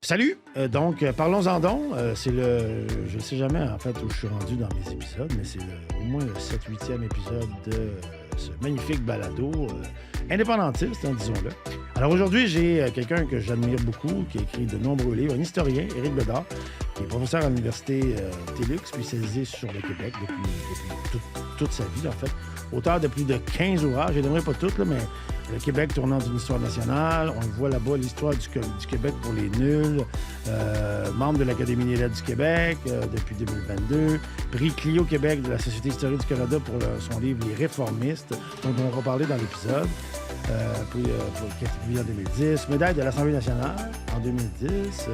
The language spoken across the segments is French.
Salut! Parlons-en donc. C'est le... Je ne sais jamais, en fait, où je suis rendu dans mes épisodes, mais c'est au moins le 7-8e épisode de ce magnifique balado indépendantiste, hein, disons-le. Alors aujourd'hui, j'ai quelqu'un que j'admire beaucoup, qui a écrit de nombreux livres, un historien, Éric Bédard, qui est professeur à l'Université TELUX, spécialisé sur le Québec depuis toute sa vie, en fait. Auteur de plus de 15 ouvrages, je n'aimerais pas toutes, là, mais le Québec tournant d'une histoire nationale, on voit là-bas l'histoire du Québec pour les nuls, membre de l'Académie des lettres du Québec depuis 2022, prix Clio Québec de la Société historique du Canada pour son livre Les réformistes, dont on va parler dans l'épisode, qui a été publié en 2010, médaille de l'Assemblée nationale en 2010,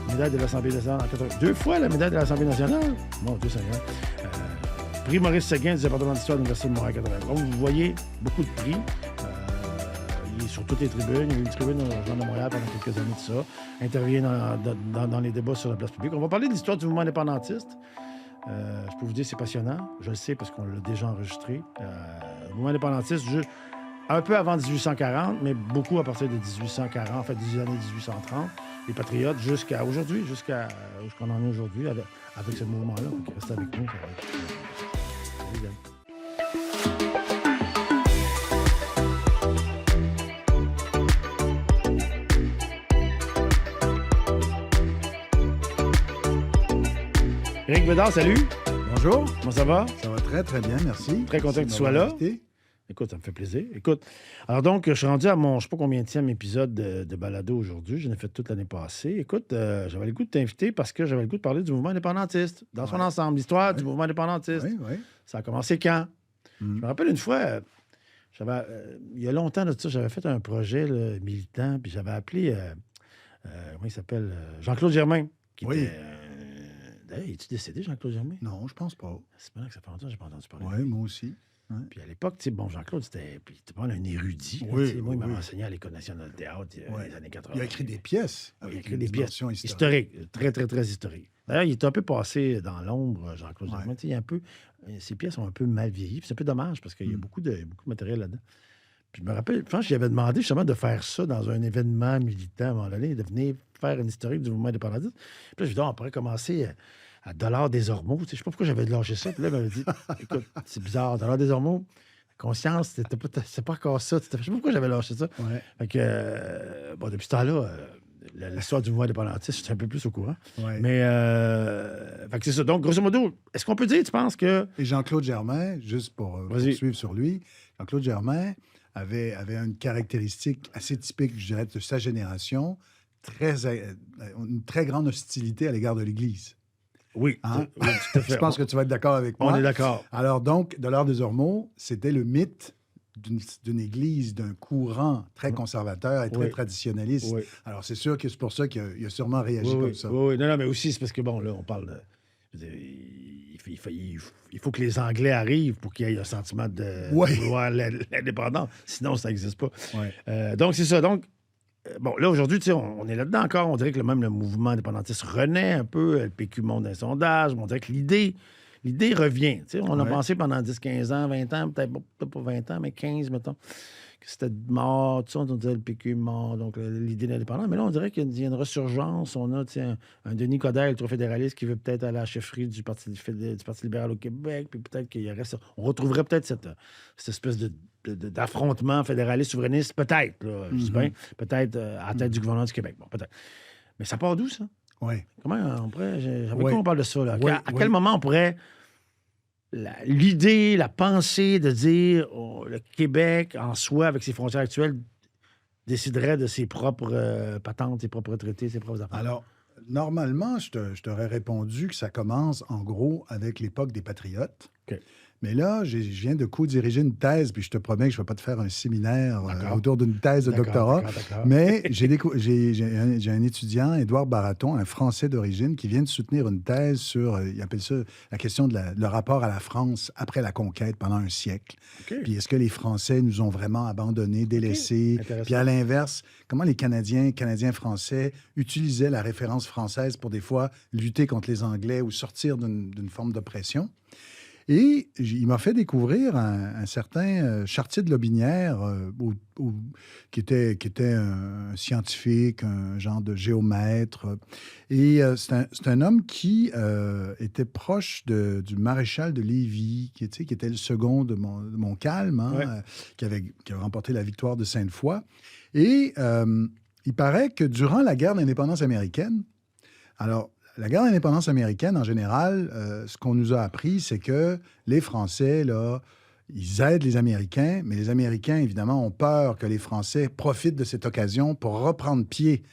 médaille de l'Assemblée nationale en 80... Deux fois la médaille de l'Assemblée nationale? Mon Dieu Seigneur. Prix Maurice Séguin du département d'histoire de l'Université de Montréal 80. Donc, vous voyez beaucoup de prix. Il est sur toutes les tribunes. Il y a eu une tribune au Journal de Montréal pendant quelques années de ça. Intervient dans les débats sur la place publique. On va parler de l'histoire du mouvement indépendantiste. Je peux vous dire que c'est passionnant. Je le sais parce qu'on l'a déjà enregistré. Le mouvement indépendantiste, un peu avant 1840, mais beaucoup à partir de 1840, en fait, des années 1830. Les patriotes jusqu'à aujourd'hui, jusqu'à où on en est aujourd'hui avec ce mouvement-là. Donc, restez avec nous. Éric Bédard, salut. Bonjour. Comment ça va? Ça va très, très bien, merci. Très content que tu Merci de sois m'avoir là. invité. Écoute, ça me fait plaisir. Écoute, alors donc, je suis rendu à mon, je ne sais pas combienième épisode de balado aujourd'hui. J'en ai fait toute l'année passée. Écoute, j'avais le goût de t'inviter parce que j'avais le goût de parler du mouvement indépendantiste dans son ensemble, l'histoire du mouvement indépendantiste. Oui, oui. Ça a commencé quand? Je me rappelle une fois, il y a longtemps de ça, j'avais fait un projet là, militant, puis j'avais appelé, comment il s'appelle? Jean-Claude Germain, qui Oui. était... D'ailleurs, es-tu décédé, Jean-Claude Germain? Non, je pense pas. C'est pas là que ça fait longtemps que j'ai pas entendu parler. Oui, moi aussi. Ouais. Puis à l'époque, tu sais, bon, Jean-Claude, c'était pas un érudit. Là, Oui, tu sais. Moi, il m'a oui. enseigné à l'École nationale de théâtre dans Ouais. les années 80. Il a écrit des pièces. Oui, il a avec écrit une des pièces dimension historiques, très, très, très historiques. D'ailleurs, il est un peu passé dans l'ombre, Jean-Claude Ouais. Germain. Tu sais, il y a un peu, ses pièces ont un peu mal vieilli. Puis c'est un peu dommage parce qu'il y a beaucoup de matériel là-dedans. Puis je me rappelle, je pense que j'avais demandé justement de faire ça dans un événement militant à un moment donné, de venir faire une historique du mouvement indépendantiste. Puis là, je lui ai dit, on pourrait commencer à Dollars des Ormeaux. Tu sais, je ne sais pas pourquoi j'avais lâché ça. Puis là, il m'avait dit, écoute, c'est bizarre, Dollars des Ormeaux, conscience, c'est pas encore ça. Je ne sais pas pourquoi j'avais lâché ça. Ouais. Fait que, bon, depuis ce temps-là, l'histoire du mouvement indépendantiste, je suis un peu plus au courant. Ouais. Mais, fait que c'est ça. Donc, grosso modo, est-ce qu'on peut dire, tu penses que... Et Jean-Claude Germain, juste pour Vas-y. poursuivre sur lui, Jean-Claude Germain avait une caractéristique assez typique, je dirais, de sa génération, une très grande hostilité à l'égard de l'Église. Oui, Hein? oui, tout à fait. Je pense que tu vas être d'accord avec moi. On est d'accord. Alors donc, Dollars des Ormeaux, c'était le mythe d'une église, d'un courant très conservateur et très Oui. traditionnaliste. Oui. Alors c'est sûr que c'est pour ça qu'il a sûrement réagi Oui, comme oui, ça. oui, oui. Non, mais aussi, c'est parce que, bon, là, on parle de... je veux dire, il faut que les Anglais arrivent pour qu'il y ait un sentiment de Oui. vouloir l'indépendance. Sinon, ça n'existe pas. Ouais. Donc, c'est ça. Donc, bon, là, aujourd'hui, tu sais, on est là-dedans encore. On dirait que même le mouvement indépendantiste renaît un peu. Le PQ monte dans les sondages. Mais on dirait que l'idée revient. Tu sais, on a Ouais. pensé pendant 10, 15 ans, 20 ans, peut-être pas 20 ans, mais 15, mettons, que c'était mort. Tu sais, on disait le PQ est mort, donc l'idée d'indépendance. Mais là, on dirait qu'il y a une resurgence. On a, tu sais, un Denis Coderre, ultra-fédéraliste, qui veut peut-être aller à la chefferie du Parti libéral au Québec, puis peut-être qu'il y aurait ça. On retrouverait peut-être cette espèce d'affrontement fédéraliste-souverainiste, peut-être, là, je dis bien, peut-être à la tête du gouvernement du Québec. Bon, peut-être. Mais ça part d'où, ça? Oui. Comment on pourrait... Avec Ouais. quoi on parle de ça, là? Ouais, À ouais. quel moment on pourrait... L'idée, la pensée de dire le Québec, en soi, avec ses frontières actuelles, déciderait de ses propres patentes, ses propres traités, ses propres affaires. Alors, normalement, je t'aurais répondu que ça commence en gros avec l'époque des Patriotes. OK. Mais là, je viens de co-diriger une thèse, puis je te promets que je ne vais pas te faire un séminaire D'accord. autour d'une thèse de D'accord, doctorat. d'accord. Mais j'ai un étudiant, Édouard Baraton, un Français d'origine, qui vient de soutenir une thèse sur, il appelle ça la question de le rapport à la France après la conquête pendant un siècle. OK. Puis est-ce que les Français nous ont vraiment abandonnés, délaissés? Intéressant. Puis à l'inverse, comment les Canadiens français utilisaient la référence française pour des fois lutter contre les Anglais ou sortir d'une forme d'oppression? Et il m'a fait découvrir un certain Chartier de Lotbinière, qui était un scientifique, un genre de géomètre. Et c'est un homme qui était proche du maréchal de Lévis, qui était le second de Montcalm, qui avait remporté la victoire de Sainte-Foy. Et il paraît que durant la guerre d'indépendance américaine, alors, la guerre d'indépendance américaine, en général, ce qu'on nous a appris, c'est que les Français, là, ils aident les Américains, mais les Américains, évidemment, ont peur que les Français profitent de cette occasion pour reprendre pied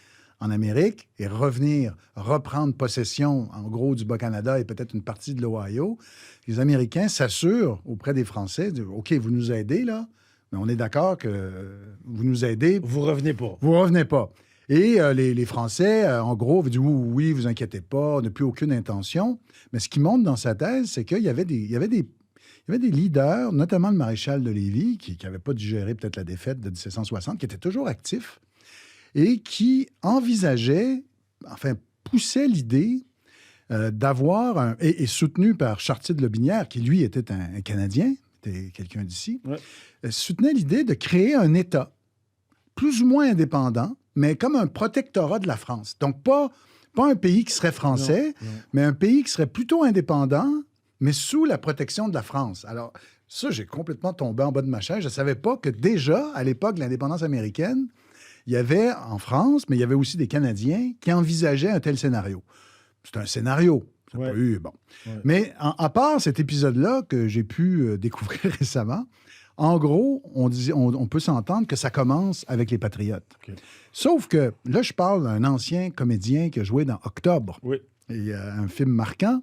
en Amérique et reprendre possession, en gros, du Bas-Canada et peut-être une partie de l'Ohio. Les Américains s'assurent auprès des Français, disent, OK, vous nous aidez, là, mais on est d'accord que vous nous aidez. Vous revenez pas. Vous revenez pas. Et les Français, en gros, disent oui, vous inquiétez pas, on n'a plus aucune intention. Mais ce qui montre dans sa thèse, c'est qu'il y avait des leaders, notamment le maréchal de Lévis, qui n'avait pas digéré peut-être la défaite de 1760, qui était toujours actif et qui envisageait, enfin, poussait l'idée d'avoir, et soutenu par Chartier de Lotbinière, qui lui était un Canadien, était quelqu'un d'ici, soutenait l'idée de créer un État plus ou moins indépendant, mais comme un protectorat de la France. Donc, pas un pays qui serait français, mais un pays qui serait plutôt indépendant, mais sous la protection de la France. Alors, ça, j'ai complètement tombé en bas de ma chaise. Je ne savais pas que déjà, à l'époque de l'indépendance américaine, il y avait en France, mais il y avait aussi des Canadiens qui envisageaient un tel scénario. C'est un scénario. Ça n'a pas eu, bon. Mais à part cet épisode-là que j'ai pu découvrir récemment, en gros, on peut s'entendre que ça commence avec les Patriotes. Okay. Sauf que là, je parle d'un ancien comédien qui a joué dans Octobre. Oui. Et, un film marquant.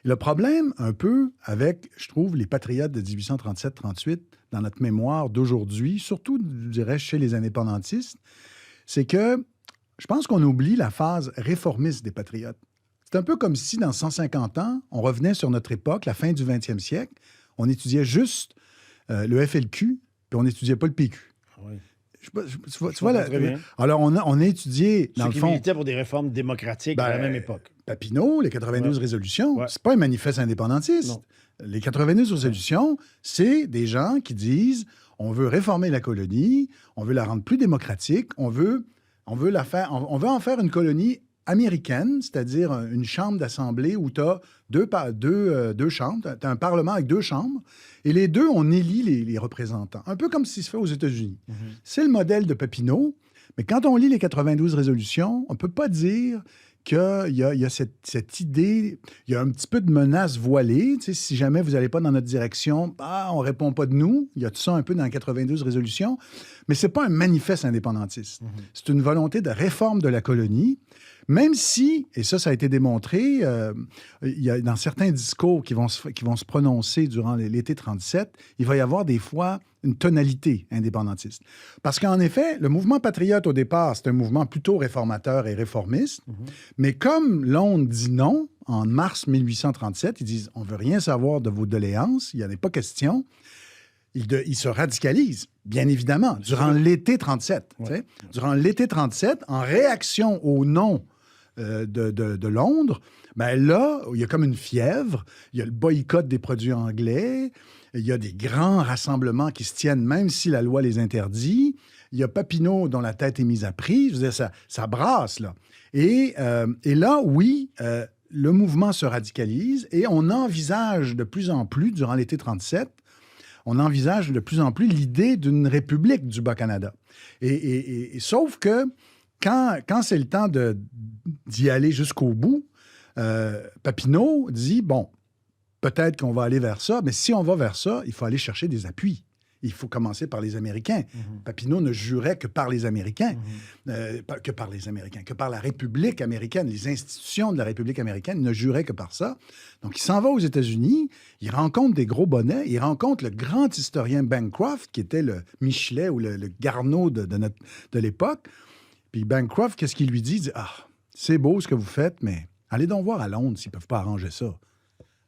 Et le problème, un peu, avec, je trouve, les Patriotes de 1837-38, dans notre mémoire d'aujourd'hui, surtout, je dirais, chez les indépendantistes, c'est que je pense qu'on oublie la phase réformiste des Patriotes. C'est un peu comme si, dans 150 ans, on revenait sur notre époque, la fin du 20e siècle, on étudiait juste le FLQ, puis on n'étudiait pas le PQ. Oui. Tu vois alors, on a étudié, dans le fond... Ceux qui militaient pour des réformes démocratiques à la même époque. Papineau, les 92 résolutions, c'est pas un manifeste indépendantiste. Non. Les 92 résolutions, c'est des gens qui disent on veut réformer la colonie, on veut la rendre plus démocratique, on veut en faire une colonie américaine, c'est-à-dire une chambre d'assemblée où tu as deux chambres, tu as un parlement avec 2 chambres, et les 2, on élit les représentants. Un peu comme ce qui se fait aux États-Unis. Mm-hmm. C'est le modèle de Papineau, mais quand on lit les 92 résolutions, on ne peut pas dire qu'il y a cette idée, il y a un petit peu de menace voilée. Tu sais, si jamais vous n'allez pas dans notre direction, on ne répond pas de nous. Il y a tout ça un peu dans les 92 résolutions. Mais ce n'est pas un manifeste indépendantiste. Mm-hmm. C'est une volonté de réforme de la colonie. Même si, et ça a été démontré, il y a dans certains discours qui vont se prononcer durant l'été 37, il va y avoir des fois une tonalité indépendantiste. Parce qu'en effet, le mouvement patriote, au départ, c'est un mouvement plutôt réformateur et réformiste. Mm-hmm. Mais comme Londres dit non, en mars 1837, ils disent « on ne veut rien savoir de vos doléances, il n'y en a pas question », ils se radicalisent, bien évidemment, durant l'été 37. Ouais. Durant l'été 37, en réaction au non de Londres, bien là, il y a comme une fièvre, il y a le boycott des produits anglais, il y a des grands rassemblements qui se tiennent même si la loi les interdit, il y a Papineau dont la tête est mise à prix, je veux dire, ça brasse, là. Et là, oui, le mouvement se radicalise et on envisage de plus en plus, durant l'été 37, on envisage de plus en plus l'idée d'une république du Bas-Canada. Et sauf que quand c'est le temps d'y aller jusqu'au bout, Papineau dit, bon, peut-être qu'on va aller vers ça, mais si on va vers ça, il faut aller chercher des appuis. Il faut commencer par les Américains. Mm-hmm. Papineau ne jurait que par les Américains, que par la République américaine. Les institutions de la République américaine ne juraient que par ça. Donc, il s'en va aux États-Unis, il rencontre des gros bonnets, il rencontre le grand historien Bancroft, qui était le Michelet ou le Garneau de l'époque. Puis Bancroft, qu'est-ce qu'il lui dit? Il dit, c'est beau ce que vous faites, mais allez donc voir à Londres s'ils ne peuvent pas arranger ça.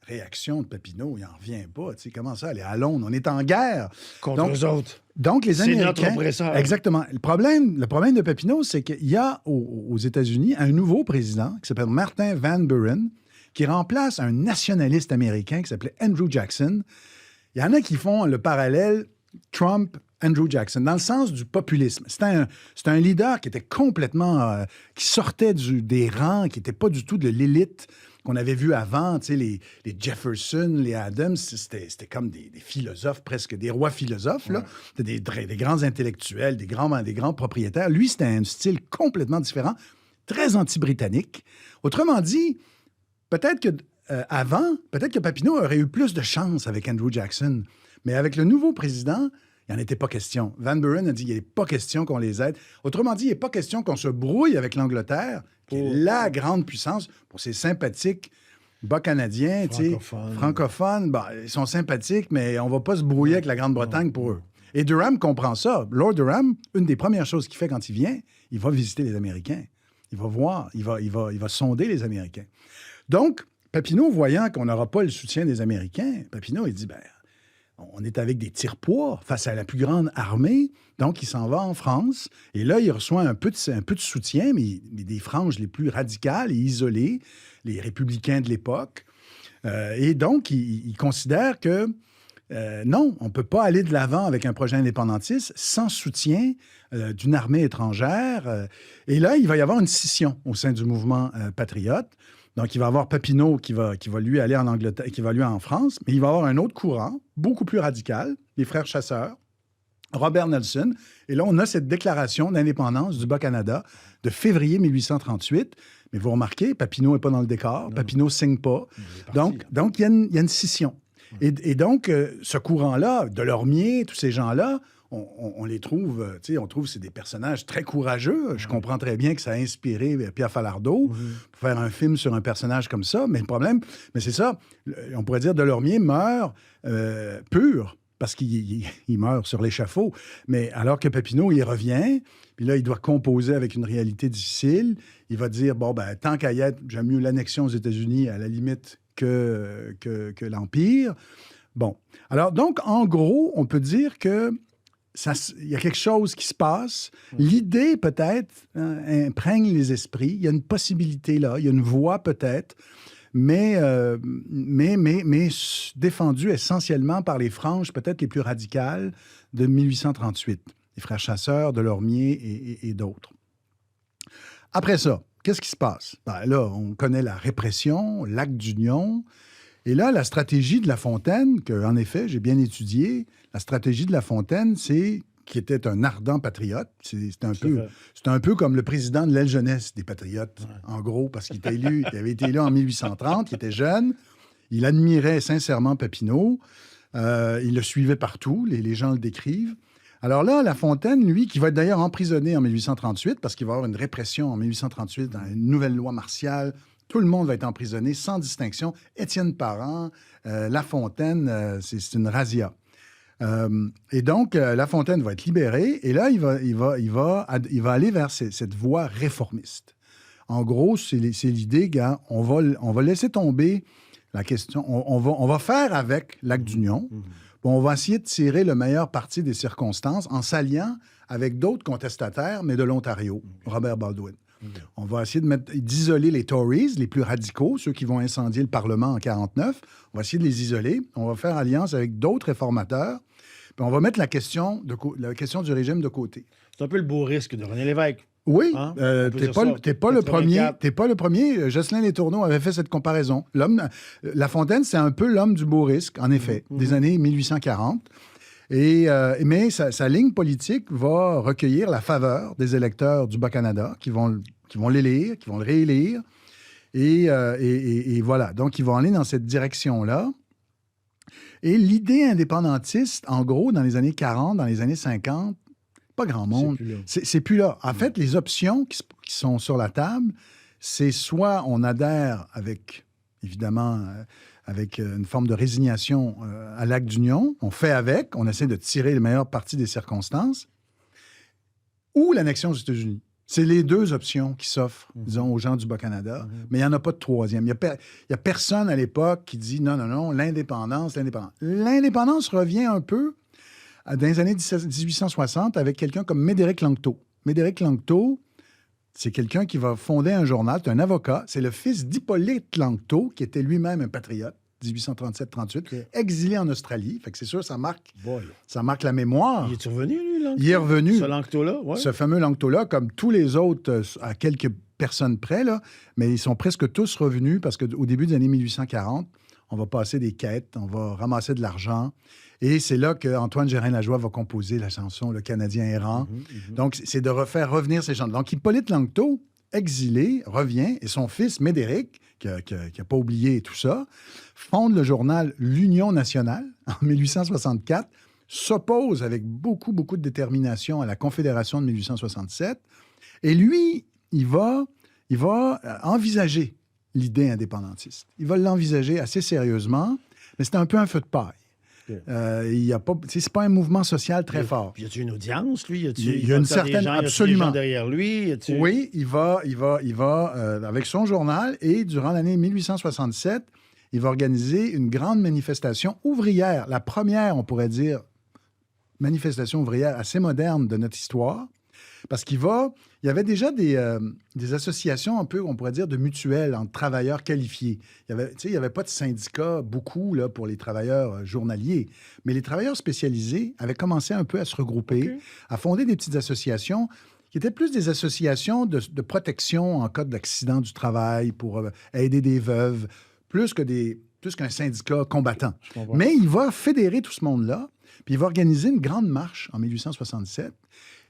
Réaction de Papineau, il n'en revient pas. Tu sais, comment ça, aller à Londres? On est en guerre. Contre eux autres. Donc, les Américains... C'est notre oppresseur. Exactement. Le problème de Papineau, c'est qu'il y a aux États-Unis un nouveau président qui s'appelle Martin Van Buren, qui remplace un nationaliste américain qui s'appelait Andrew Jackson. Il y en a qui font le parallèle Trump-Andrew Jackson, dans le sens du populisme. C'est un leader qui était complètement... qui sortait des rangs, qui n'était pas du tout de l'élite qu'on avait vu avant, tu sais, les Jefferson, les Adams, c'était comme des philosophes, presque des rois philosophes, là. C'était des grands intellectuels, des grands propriétaires. Lui, c'était un style complètement différent, très anti-britannique. Autrement dit, peut-être que Papineau aurait eu plus de chance avec Andrew Jackson, mais avec le nouveau président, il n'en était pas question. Van Buren a dit qu'il n'est pas question qu'on les aide. Autrement dit, il n'est pas question qu'on se brouille avec l'Angleterre, qui est la grande puissance pour ses sympathiques bas canadiens, francophones. Bah, ils sont sympathiques, mais on ne va pas se brouiller avec la Grande-Bretagne pour eux. Et Durham comprend ça. Lord Durham, une des premières choses qu'il fait quand il vient, il va visiter les Américains. Il va voir, il va sonder les Américains. Donc, Papineau, voyant qu'on n'aura pas le soutien des Américains, Papineau, il dit, on est avec des tire-poids face à la plus grande armée, donc il s'en va en France. Et là, il reçoit un peu de soutien, mais des franges les plus radicales et isolées, les républicains de l'époque. Et donc, il considère que non, on ne peut pas aller de l'avant avec un projet indépendantiste sans soutien d'une armée étrangère. Et là, il va y avoir une scission au sein du mouvement patriote. Donc, il va y avoir Papineau qui va lui aller en Angleterre, qui va lui en France, mais il va y avoir un autre courant, beaucoup plus radical, les frères Chasseurs, Robert Nelson. Et là, on a cette déclaration d'indépendance du Bas-Canada de février 1838. Mais vous remarquez, Papineau n'est pas dans le décor, Papineau ne signe pas. Donc, il y a une scission. Et donc, ce courant-là, Delormier, tous ces gens-là, on les trouve, on trouve que c'est des personnages très courageux. Je comprends très bien que ça a inspiré Pierre Falardeau pour faire un film sur un personnage comme ça. Mais le problème, c'est ça, on pourrait dire Delormier meurt pur, parce qu'il meurt sur l'échafaud. Mais alors que Papineau, il revient, puis là, il doit composer avec une réalité difficile. Il va dire, tant qu'à y être, j'aime mieux l'annexion aux États-Unis à la limite que l'Empire. Bon. Alors, donc, en gros, on peut dire que il y a quelque chose qui se passe. L'idée, peut-être, imprègne les esprits. Il y a une possibilité là. Il y a une voie, peut-être, mais défendue essentiellement par les franges, peut-être les plus radicales, de 1838. Les frères Chasseurs, Delormier et d'autres. Après ça, qu'est-ce qui se passe? Là, on connaît la répression, l'acte d'union. Et là, la stratégie de La Fontaine, qu'en effet, j'ai bien étudiée, la stratégie de La Fontaine, qui était un ardent patriote. C'est un peu comme le président de l'aile jeunesse des patriotes, en gros, parce qu'il avait été élu en 1830, il était jeune, il admirait sincèrement Papineau, il le suivait partout, les gens le décrivent. Alors là, La Fontaine, lui, qui va être d'ailleurs emprisonné en 1838, parce qu'il va y avoir une répression en 1838 dans une nouvelle loi martiale. Tout le monde va être emprisonné sans distinction. Étienne Parent, La Fontaine, c'est une razzia. Et donc, La Fontaine va être libéré, et là, il va aller vers cette voie réformiste. En gros, c'est l'idée qu'on va laisser tomber la question, on va faire avec l'acte d'union, on va essayer de tirer le meilleur parti des circonstances en s'alliant avec d'autres contestataires, mais de l'Ontario, Robert Baldwin. On va essayer d'isoler les Tories, les plus radicaux, ceux qui vont incendier le Parlement en 1949. On va essayer de les isoler. On va faire alliance avec d'autres réformateurs. Puis on va mettre la question du régime de côté. C'est un peu le beau risque de René Lévesque. Oui, t'es pas le premier. Jocelyn Letourneau avait fait cette comparaison. La Fontaine, c'est un peu l'homme du beau risque, en effet, des années 1840. Mais sa ligne politique va recueillir la faveur des électeurs du Bas-Canada qui vont l'élire, qui vont le réélire. Et voilà. Donc, ils vont aller dans cette direction-là. Et l'idée indépendantiste, en gros, dans les années 40, dans les années 50, pas grand monde. C'est plus là. En fait, les options qui sont sur la table, c'est soit on adhère avec, évidemment, avec une forme de résignation à l'acte d'union, on fait avec, on essaie de tirer le meilleur parti des circonstances, ou l'annexion aux États-Unis. C'est les deux options qui s'offrent, disons, aux gens du Bas-Canada, mais il n'y en a pas de troisième. Il n'y a personne à l'époque qui dit non, l'indépendance. L'indépendance revient un peu dans les années 1860 avec quelqu'un comme Médéric Langto. Médéric Langto, C'est quelqu'un qui va fonder un journal, c'est un avocat. C'est le fils d'Hippolyte Langto, qui était lui-même un patriote, 1837-38, exilé en Australie. Fait que c'est sûr, ça marque la mémoire. Il est revenu, lui, Langto? Il est revenu. Ce Langto-là, oui. Ce fameux Langto-là, comme tous les autres, à quelques personnes près, là, mais ils sont presque tous revenus parce qu'au début des années 1840, on va passer des quêtes, on va ramasser de l'argent. Et c'est là qu'Antoine Gérin-Lajoie va composer la chanson « Le Canadien errant ». Donc, c'est de refaire revenir ces gens. Donc, Hippolyte Langto, exilé, revient, et son fils, Médéric, qui n'a pas oublié tout ça, fonde le journal L'Union nationale en 1864, s'oppose avec beaucoup, beaucoup de détermination à la Confédération de 1867. Et lui, il va envisager l'idée indépendantiste. Il va l'envisager assez sérieusement, mais c'est un peu un feu de paille. C'est pas un mouvement social très fort. Y a-t-il une audience, lui? Il y a une certaine... Absolument. Des gens derrière lui? Oui, il va avec son journal, et durant l'année 1867, il va organiser une grande manifestation ouvrière. La première, on pourrait dire, manifestation ouvrière assez moderne de notre histoire, parce qu'il y avait déjà des associations un peu, on pourrait dire, de mutuelles entre travailleurs qualifiés. Il n'y avait pas de syndicats, beaucoup, là, pour les travailleurs journaliers. Mais les travailleurs spécialisés avaient commencé un peu à se regrouper, à fonder des petites associations qui étaient plus des associations de protection en cas d'accident du travail, pour aider des veuves, plus qu'un syndicat combattant. Mais il va fédérer tout ce monde-là, puis il va organiser une grande marche en 1867.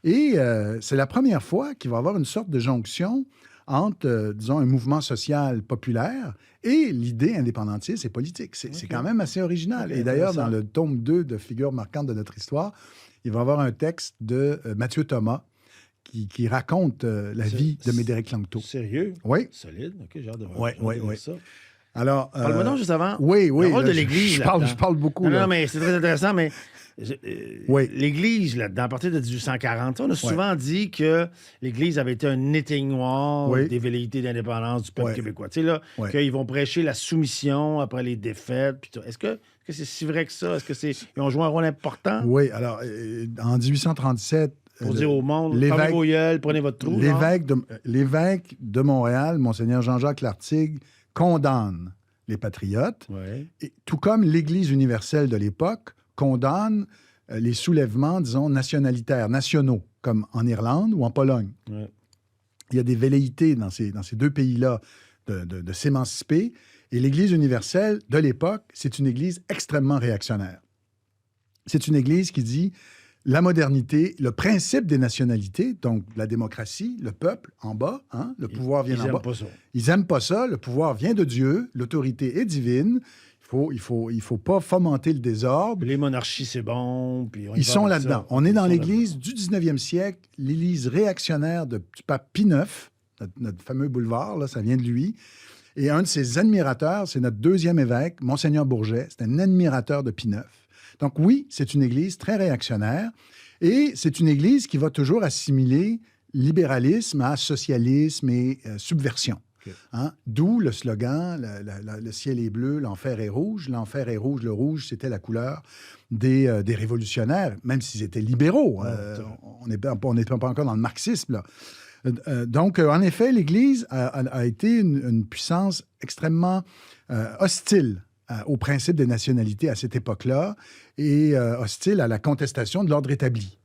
Et c'est la première fois qu'il va y avoir une sorte de jonction entre, disons, un mouvement social populaire et l'idée indépendantiste et politique. C'est quand même assez original. Et d'ailleurs, dans le tome 2 de Figures marquantes de notre histoire, il va y avoir un texte de Mathieu Thomas qui raconte la vie de Médéric Langto. Sérieux? Oui. Solide. OK, j'ai hâte de voir ça. Alors, parle-moi donc juste avant. Oui. Le rôle de l'Église. Je parle beaucoup. Non, mais c'est très intéressant, mais l'Église, là-dedans, à partir de 1840, on a souvent dit que l'Église avait été un éteignoir des velléités d'indépendance du peuple québécois. Tu sais, là, qu'ils vont prêcher la soumission après les défaites. Puis est-ce que c'est si vrai que ça? Est-ce qu'ils ont joué un rôle important? Oui, alors, en 1837... Pour dire au monde, fermez vos gueules, prenez votre trou. L'évêque de Montréal, Monseigneur Jean-Jacques Lartigue, condamne les patriotes, et, tout comme l'Église universelle de l'époque condamne les soulèvements, disons, nationalitaires, nationaux, comme en Irlande ou en Pologne. Il y a des velléités dans ces deux pays-là de s'émanciper, et l'Église universelle de l'époque, c'est une Église extrêmement réactionnaire. C'est une Église qui dit la modernité, le principe des nationalités, donc la démocratie, le peuple en bas, le pouvoir vient en bas. Ils n'aiment pas ça. Le pouvoir vient de Dieu, l'autorité est divine. Il faut pas fomenter le désordre. Les monarchies, c'est bon. Puis ils sont là-dedans. On est dans l'Église du 19e siècle, l'Église réactionnaire du pape Pie IX, notre fameux boulevard, là, ça vient de lui. Et un de ses admirateurs, c'est notre deuxième évêque, Monseigneur Bourget. C'est un admirateur de Pie IX. Donc oui, c'est une Église très réactionnaire, et c'est une Église qui va toujours assimiler libéralisme à socialisme et subversion. D'où le slogan « Le ciel est bleu, l'enfer est rouge ». L'enfer est rouge, le rouge, c'était la couleur des révolutionnaires, même s'ils étaient libéraux. On n'est pas encore dans le marxisme, là. Donc, en effet, l'Église a été une puissance extrêmement hostile au principe des nationalités à cette époque-là, et hostile à la contestation de l'ordre établi.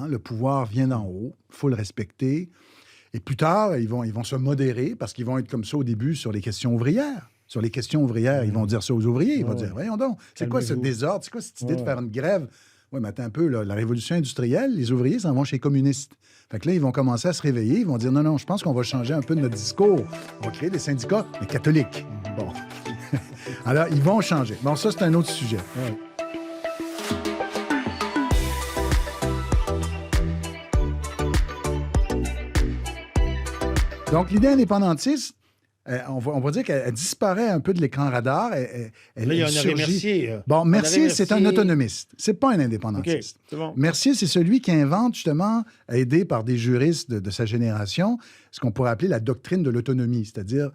Le pouvoir vient d'en haut, il faut le respecter. Et plus tard, ils vont se modérer, parce qu'ils vont être comme ça au début sur les questions ouvrières. Sur les questions ouvrières, ils vont dire ça aux ouvriers. Ils vont dire, voyons donc, c'est quoi ce désordre? C'est quoi cette idée de faire une grève? Oui, mais attends un peu, là, la révolution industrielle, les ouvriers s'en vont chez les communistes. Fait que là, ils vont commencer à se réveiller. Ils vont dire, non, je pense qu'on va changer un peu de notre discours. On va créer des syndicats, mais catholiques. Bon. Alors, ils vont changer. Bon, ça, c'est un autre sujet. Donc, l'idée indépendantiste, on va dire qu'elle disparaît un peu de l'écran radar. Là, il y a un Mercier. Bon, Mercier, c'est un autonomiste. C'est pas un indépendantiste. Okay, c'est bon. Mercier, c'est celui qui invente, justement, aidé par des juristes de sa génération, ce qu'on pourrait appeler la doctrine de l'autonomie. C'est-à-dire,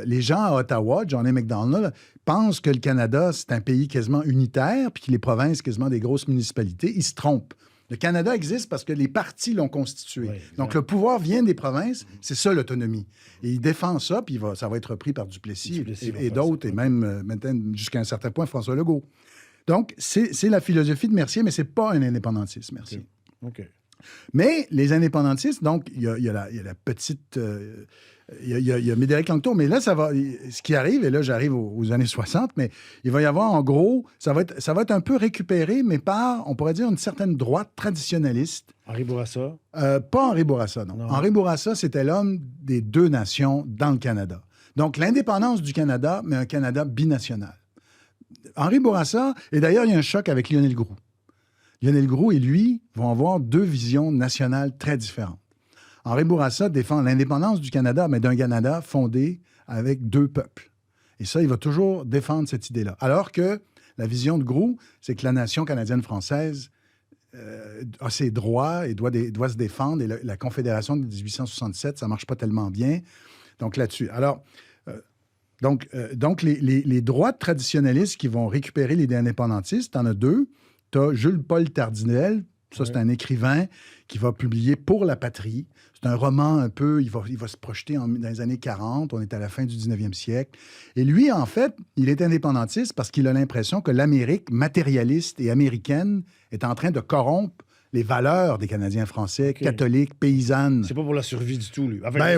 les gens à Ottawa, John A. Macdonald, pensent que le Canada, c'est un pays quasiment unitaire, puis que les provinces, quasiment des grosses municipalités. Ils se trompent. Le Canada existe parce que les partis l'ont constitué. Oui, donc, le pouvoir vient des provinces. C'est ça, l'autonomie. Et il défend ça, puis ça va être repris par Duplessis et d'autres, et même maintenant, jusqu'à un certain point, François Legault. Donc, c'est la philosophie de Mercier, mais c'est pas un indépendantisme, Mercier. OK. Mais les indépendantistes, donc, il y a la petite... Il y a Médéric Langto, mais là, ça va... Ce qui arrive, et là, j'arrive aux années 60, mais il va y avoir, en gros, ça va être un peu récupéré, mais par, on pourrait dire, une certaine droite traditionnaliste. Henri Bourassa? Pas Henri Bourassa, non. Henri Bourassa, c'était l'homme des deux nations dans le Canada. Donc, l'indépendance du Canada, mais un Canada binational. Henri Bourassa, et d'ailleurs, il y a un choc avec Lionel Groulx. Lionel Groulx et lui vont avoir deux visions nationales très différentes. Henri Bourassa défend l'indépendance du Canada, mais d'un Canada fondé avec deux peuples. Et ça, il va toujours défendre cette idée-là. Alors que la vision de Groulx, c'est que la nation canadienne-française a ses droits et doit se défendre. Et la Confédération de 1867, ça ne marche pas tellement bien. Donc, là-dessus. Alors, les droites traditionnalistes qui vont récupérer l'idée indépendantiste, t'en as deux. Tu as Jules-Paul Tardinel, ça, c'est un écrivain qui va publier Pour la patrie. C'est un roman un peu, il va se projeter dans les années 40, on est à la fin du 19e siècle. Et lui, en fait, il est indépendantiste parce qu'il a l'impression que l'Amérique matérialiste et américaine est en train de corrompre les valeurs des Canadiens français, catholiques, paysannes. C'est pas pour la survie du tout, lui. Enfin,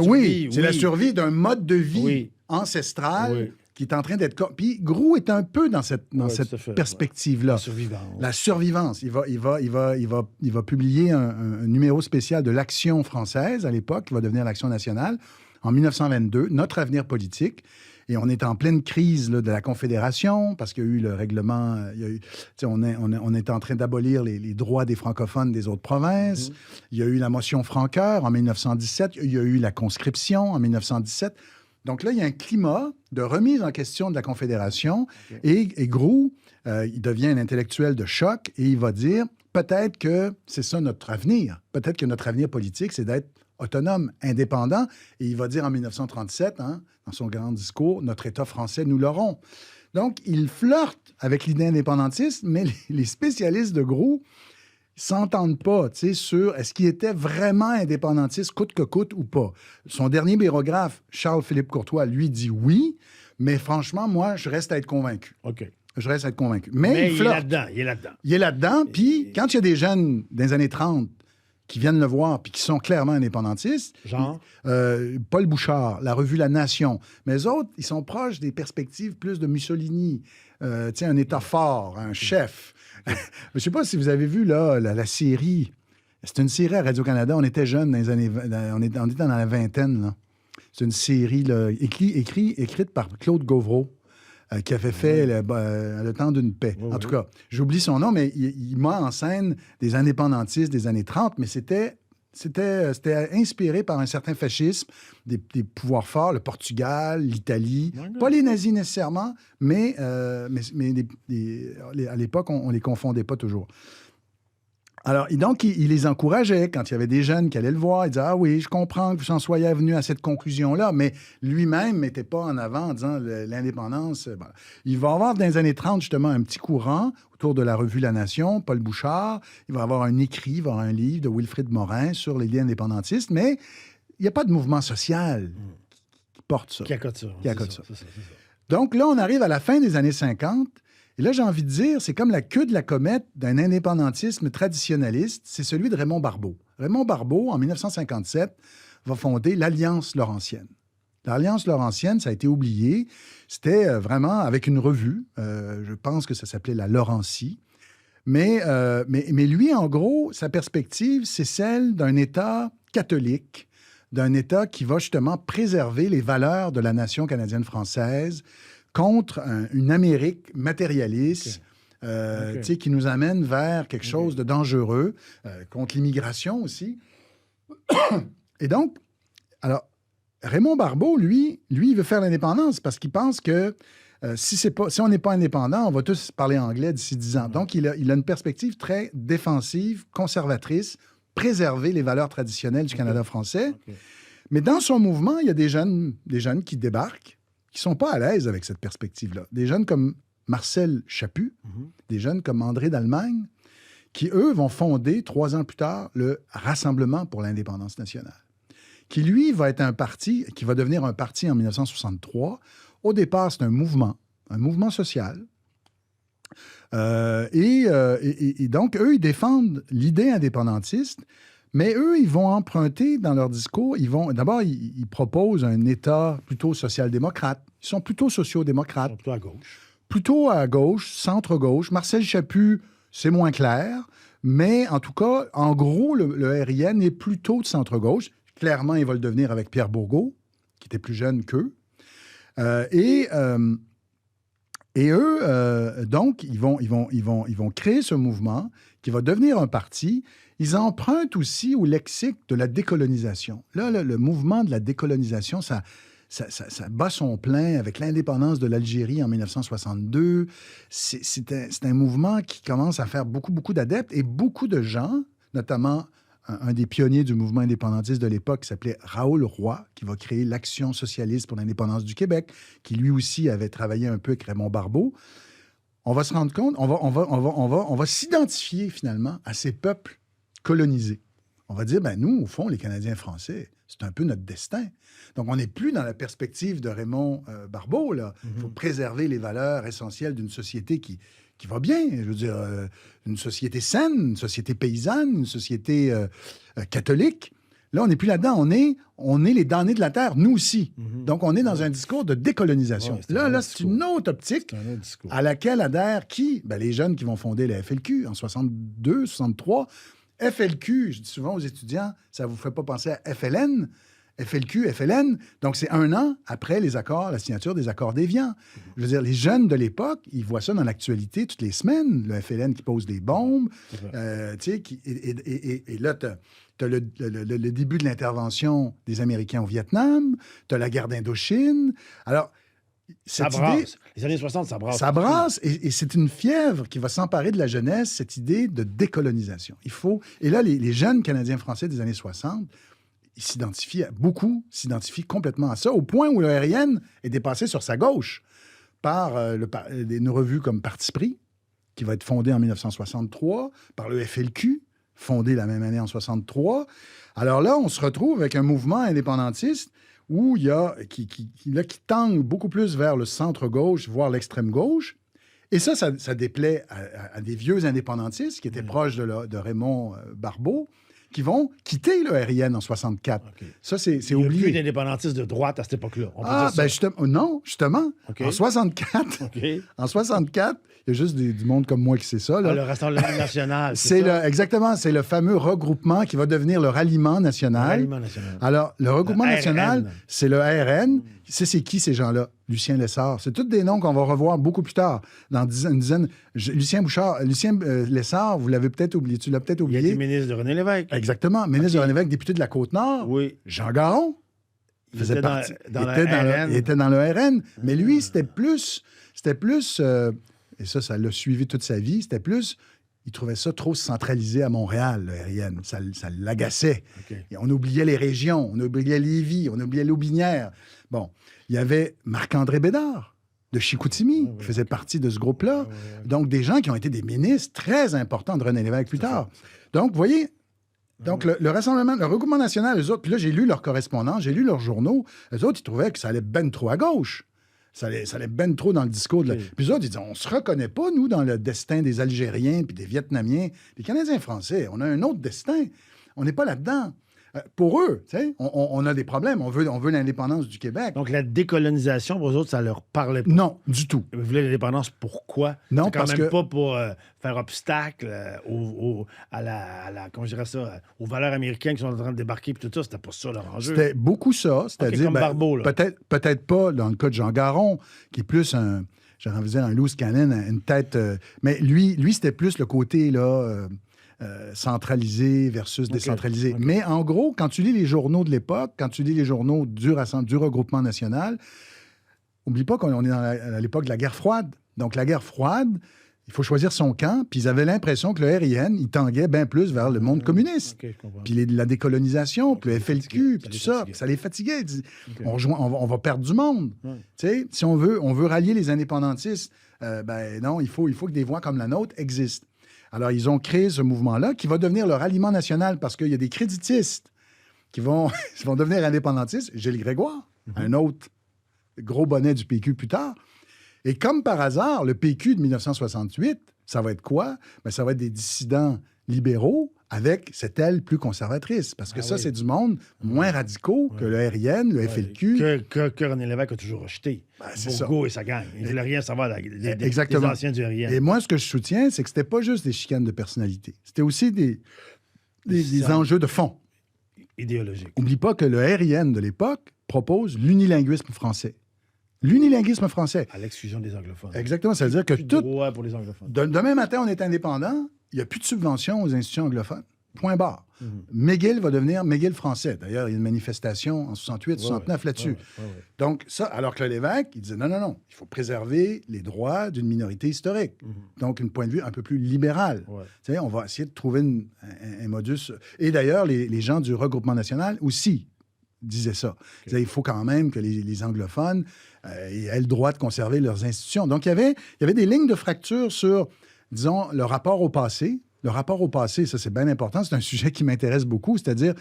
c'est la survie d'un mode de vie ancestral qui est en train d'être... Puis Groulx est un peu dans cette perspective-là. La survivance. Il va publier un numéro spécial de l'Action française, à l'époque, qui va devenir l'Action nationale, en 1922, Notre avenir politique. Et on est en pleine crise là, de la Confédération, parce qu'il y a eu le règlement... on est en train d'abolir les droits des francophones des autres provinces. Il y a eu la motion Franqueur en 1917. Il y a eu la conscription en 1917. Donc là, il y a un climat de remise en question de la Confédération. Et Groulx, il devient un intellectuel de choc et il va dire, peut-être que c'est ça notre avenir. Peut-être que notre avenir politique, c'est d'être autonome, indépendant. Et il va dire en 1937, dans son grand discours, « Notre État français, nous l'aurons ». Donc, il flirte avec l'idée indépendantiste, mais les spécialistes de Groulx s'entendent pas, tu sais, sur est-ce qu'il était vraiment indépendantiste, coûte que coûte ou pas. Son dernier biographe, Charles-Philippe Courtois, lui dit oui, mais franchement, moi, je reste à être convaincu. OK. Je reste à être convaincu. Mais il est là-dedans. Il est là-dedans, puis quand il y a des jeunes des années 30 qui viennent le voir puis qui sont clairement indépendantistes. Genre? Paul Bouchard, la revue La Nation. Mais eux autres, ils sont proches des perspectives plus de Mussolini. Un État fort, un chef. Je ne sais pas si vous avez vu là, la série. C'est une série à Radio-Canada. On était jeunes dans les années... On était dans la vingtaine. Là. C'est une série là, écrite par Claude Gauvreau. Qui avait fait le temps d'une paix. En tout cas, j'oublie son nom, mais il met en scène des indépendantistes des années 30, mais c'était inspiré par un certain fascisme, des pouvoirs forts, le Portugal, l'Italie, pas les nazis nécessairement, mais à l'époque, on ne les confondait pas toujours. Alors, donc, il les encourageait quand il y avait des jeunes qui allaient le voir. Il disait « Ah oui, je comprends que vous en soyez venu à cette conclusion-là », mais lui-même ne mettait pas en avant en disant l'indépendance. Bon. Il va avoir dans les années 30, justement, un petit courant autour de la revue La Nation, Paul Bouchard. Il va avoir un écrit, il va avoir un livre de Wilfrid Morin sur l'idée indépendantiste, mais il n'y a pas de mouvement social qui porte ça. Qui accote ça. C'est ça. Donc là, on arrive à la fin des années 50. Et là, j'ai envie de dire, c'est comme la queue de la comète d'un indépendantisme traditionnaliste, c'est celui de Raymond Barbeau. Raymond Barbeau, en 1957, va fonder l'Alliance Laurentienne. L'Alliance Laurentienne, ça a été oublié. C'était vraiment avec une revue. Je pense que ça s'appelait la Laurentie. Mais lui, en gros, sa perspective, c'est celle d'un État catholique, d'un État qui va justement préserver les valeurs de la nation canadienne-française, contre une Amérique matérialiste qui nous amène vers quelque chose de dangereux, contre l'immigration aussi. Et donc, alors, Raymond Barbeau, lui, il veut faire l'indépendance parce qu'il pense que si on n'est pas indépendant, on va tous parler anglais d'ici 10 ans. Donc, il a une perspective très défensive, conservatrice, préserver les valeurs traditionnelles du Canada français. Mais dans son mouvement, il y a des jeunes qui débarquent, qui ne sont pas à l'aise avec cette perspective-là. Des jeunes comme Marcel Chaput, des jeunes comme André d'Allemagne, qui, eux, vont fonder 3 ans plus tard le Rassemblement pour l'indépendance nationale, qui, lui, va être un parti, qui va devenir un parti en 1963. Au départ, c'est un mouvement social. Et donc, eux, ils défendent l'idée indépendantiste, mais eux, ils vont emprunter dans leur discours, d'abord, ils proposent un État plutôt social-démocrate. Ils sont plutôt sociaux-démocrates. Ils sont plutôt à gauche. Plutôt à gauche, centre-gauche. Marcel Chaput, c'est moins clair, mais en tout cas, en gros, le RIN est plutôt de centre-gauche. Clairement, il va le devenir avec Pierre Bourgault, qui était plus jeune qu'eux. Et eux, donc, ils vont créer ce mouvement qui va devenir un parti. Ils empruntent aussi au lexique de la décolonisation. Là, le mouvement de la décolonisation, ça bat son plein avec l'indépendance de l'Algérie en 1962. C'est un mouvement qui commence à faire beaucoup d'adeptes et beaucoup de gens, notamment un des pionniers du mouvement indépendantiste de l'époque qui s'appelait Raoul Roy, qui va créer l'Action socialiste pour l'indépendance du Québec, qui lui aussi avait travaillé un peu avec Raymond Barbeau. On va se rendre compte, on va s'identifier finalement à ces peuples colonisés. On va dire, nous, au fond, les Canadiens français, c'est un peu notre destin. Donc, on n'est plus dans la perspective de Raymond Barbeau, là. Il faut préserver les valeurs essentielles d'une société qui va bien. Je veux dire, une société saine, une société paysanne, une société catholique. Là, on n'est plus là-dedans. On est les damnés de la terre, nous aussi. Donc, on est dans un discours de décolonisation. Là, c'est une autre optique à laquelle adhèrent qui? Les jeunes qui vont fonder la FLQ en 62, 63. FLQ, je dis souvent aux étudiants, ça ne vous fait pas penser à FLN? FLQ, FLN, donc c'est 1 an après la signature des accords d'Évian. Je veux dire, les jeunes de l'époque, ils voient ça dans l'actualité toutes les semaines, le FLN qui pose des bombes, et là, tu as le début de l'intervention des Américains au Vietnam, tu as la guerre d'Indochine. Alors, ça brasse. Les années 60, ça brasse. Ça brasse, et c'est une fièvre qui va s'emparer de la jeunesse, cette idée de décolonisation. Et là, les jeunes Canadiens français des années 60, beaucoup s'identifient complètement à ça, au point où le RIN est dépassé sur sa gauche par une revue comme Parti pris, qui va être fondée en 1963, par le FLQ, fondé la même année en 63. Alors là, on se retrouve avec un mouvement indépendantiste où il y a qui tangue beaucoup plus vers le centre-gauche, voire l'extrême-gauche. Et ça déplaît à des vieux indépendantistes qui étaient proches de Raymond Barbeau, qui vont quitter le RIN en 64. Okay. Ça, c'est oublié. Il n'y a plus d'indépendantistes de droite à cette époque-là. Justement. Okay. En 64, en 64, il y a juste du monde comme moi qui sait ça. Là. Le Rassemblement national, exactement. C'est le fameux regroupement qui va devenir le Ralliement national. Le Ralliement national. Alors, le regroupement national, c'est le RN. C'est qui, ces gens-là? Lucien Lessard. C'est tous des noms qu'on va revoir beaucoup plus tard, dans une dizaine. Lucien Lessard, vous l'avez peut-être oublié. Tu l'as peut-être oublié. Il était ministre de René Lévesque. Exactement. Ministre de René Lévesque, député de la Côte-Nord. Oui. Jean Garon. Il était dans le RN. Mais lui, c'était plus et ça l'a suivi toute sa vie, c'était plus... Il trouvait ça trop centralisé à Montréal, le RIN. Ça l'agaçait. Okay. Et on oubliait les régions, on oubliait Lévis, on oubliait l'Aubinière. Bon, il y avait Marc-André Bédard de Chicoutimi, qui faisait partie de ce groupe-là. Donc, des gens qui ont été des ministres très importants de René Lévesque plus tard. Donc, vous voyez, le Rassemblement, le Regroupement national, eux autres, puis là, j'ai lu leurs correspondants, j'ai lu leurs journaux, eux autres, ils trouvaient que ça allait ben trop à gauche. Ça allait ben trop dans le discours. Puis eux autres, ils disaient, on ne se reconnaît pas, nous, dans le destin des Algériens puis des Vietnamiens. Les Canadiens français, on a un autre destin. On n'est pas là-dedans. Pour eux, on a des problèmes. On veut l'indépendance du Québec. Donc, la décolonisation, pour eux autres, ça leur parlait pas? Non, du tout. Ils voulaient l'indépendance, pourquoi? Non, c'est quand parce même que... pas pour faire obstacle comment je dirais ça, aux valeurs américaines qui sont en train de débarquer et tout ça. C'était pas ça leur enjeu. C'était beaucoup ça. C'est-à-dire, comme Barbeau, là. peut-être pas dans le cas de Jean Garon, qui est plus j'aurais envie de dire un loose cannon, une tête... mais lui, c'était plus le côté, là... centralisé versus décentralisé. Okay. Mais en gros, quand tu lis les journaux de l'époque, quand tu lis les journaux du regroupement national, oublie pas qu'on est à l'époque de la guerre froide. Donc, la guerre froide, il faut choisir son camp, puis ils avaient l'impression que le RIN, il tanguait bien plus vers le monde communiste. Puis la décolonisation, puis le FLQ, puis tout ça, ça les fatiguait. On va perdre du monde. Si on veut rallier les indépendantistes, non, il faut que des voix comme la nôtre existent. Alors, ils ont créé ce mouvement-là qui va devenir leur aliment national parce qu'il y a des créditistes qui vont devenir indépendantistes. Gilles Grégoire, un autre gros bonnet du PQ plus tard. Et comme par hasard, le PQ de 1968, ça va être quoi? Bien, ça va être des dissidents libéraux avec cette aile plus conservatrice. Parce que c'est du monde moins radicaux que le RIN, le FLQ. Que René Lévesque a toujours rejeté. Bourgault et sa gang. Il ne voulait rien savoir des anciens du RIN. Et moi, ce que je soutiens, c'est que c'était pas juste des chicanes de personnalité. C'était aussi des enjeux de fond. Idéologique. N'oublie pas que le RIN de l'époque propose l'unilinguisme français. L'unilinguisme français. À l'exclusion des anglophones. Exactement. Ça veut dire que tout... droit pour les anglophones. Demain matin, on est indépendant, il n'y a plus de subventions aux institutions anglophones. Point barre. McGill va devenir McGill français. D'ailleurs, il y a une manifestation en 68, 69 là-dessus. Donc, ça, alors que le Lévesque, il disait non, il faut préserver les droits d'une minorité historique. Donc, un point de vue un peu plus libéral. Tu sais, on va essayer de trouver un modus. Et d'ailleurs, les gens du regroupement national aussi disaient ça. Ils disaient, il faut quand même que les anglophones aient le droit de conserver leurs institutions. Donc, il y avait des lignes de fracture sur, disons, le rapport au passé. Le rapport au passé, ça, c'est bien important. C'est un sujet qui m'intéresse beaucoup. C'est-à-dire,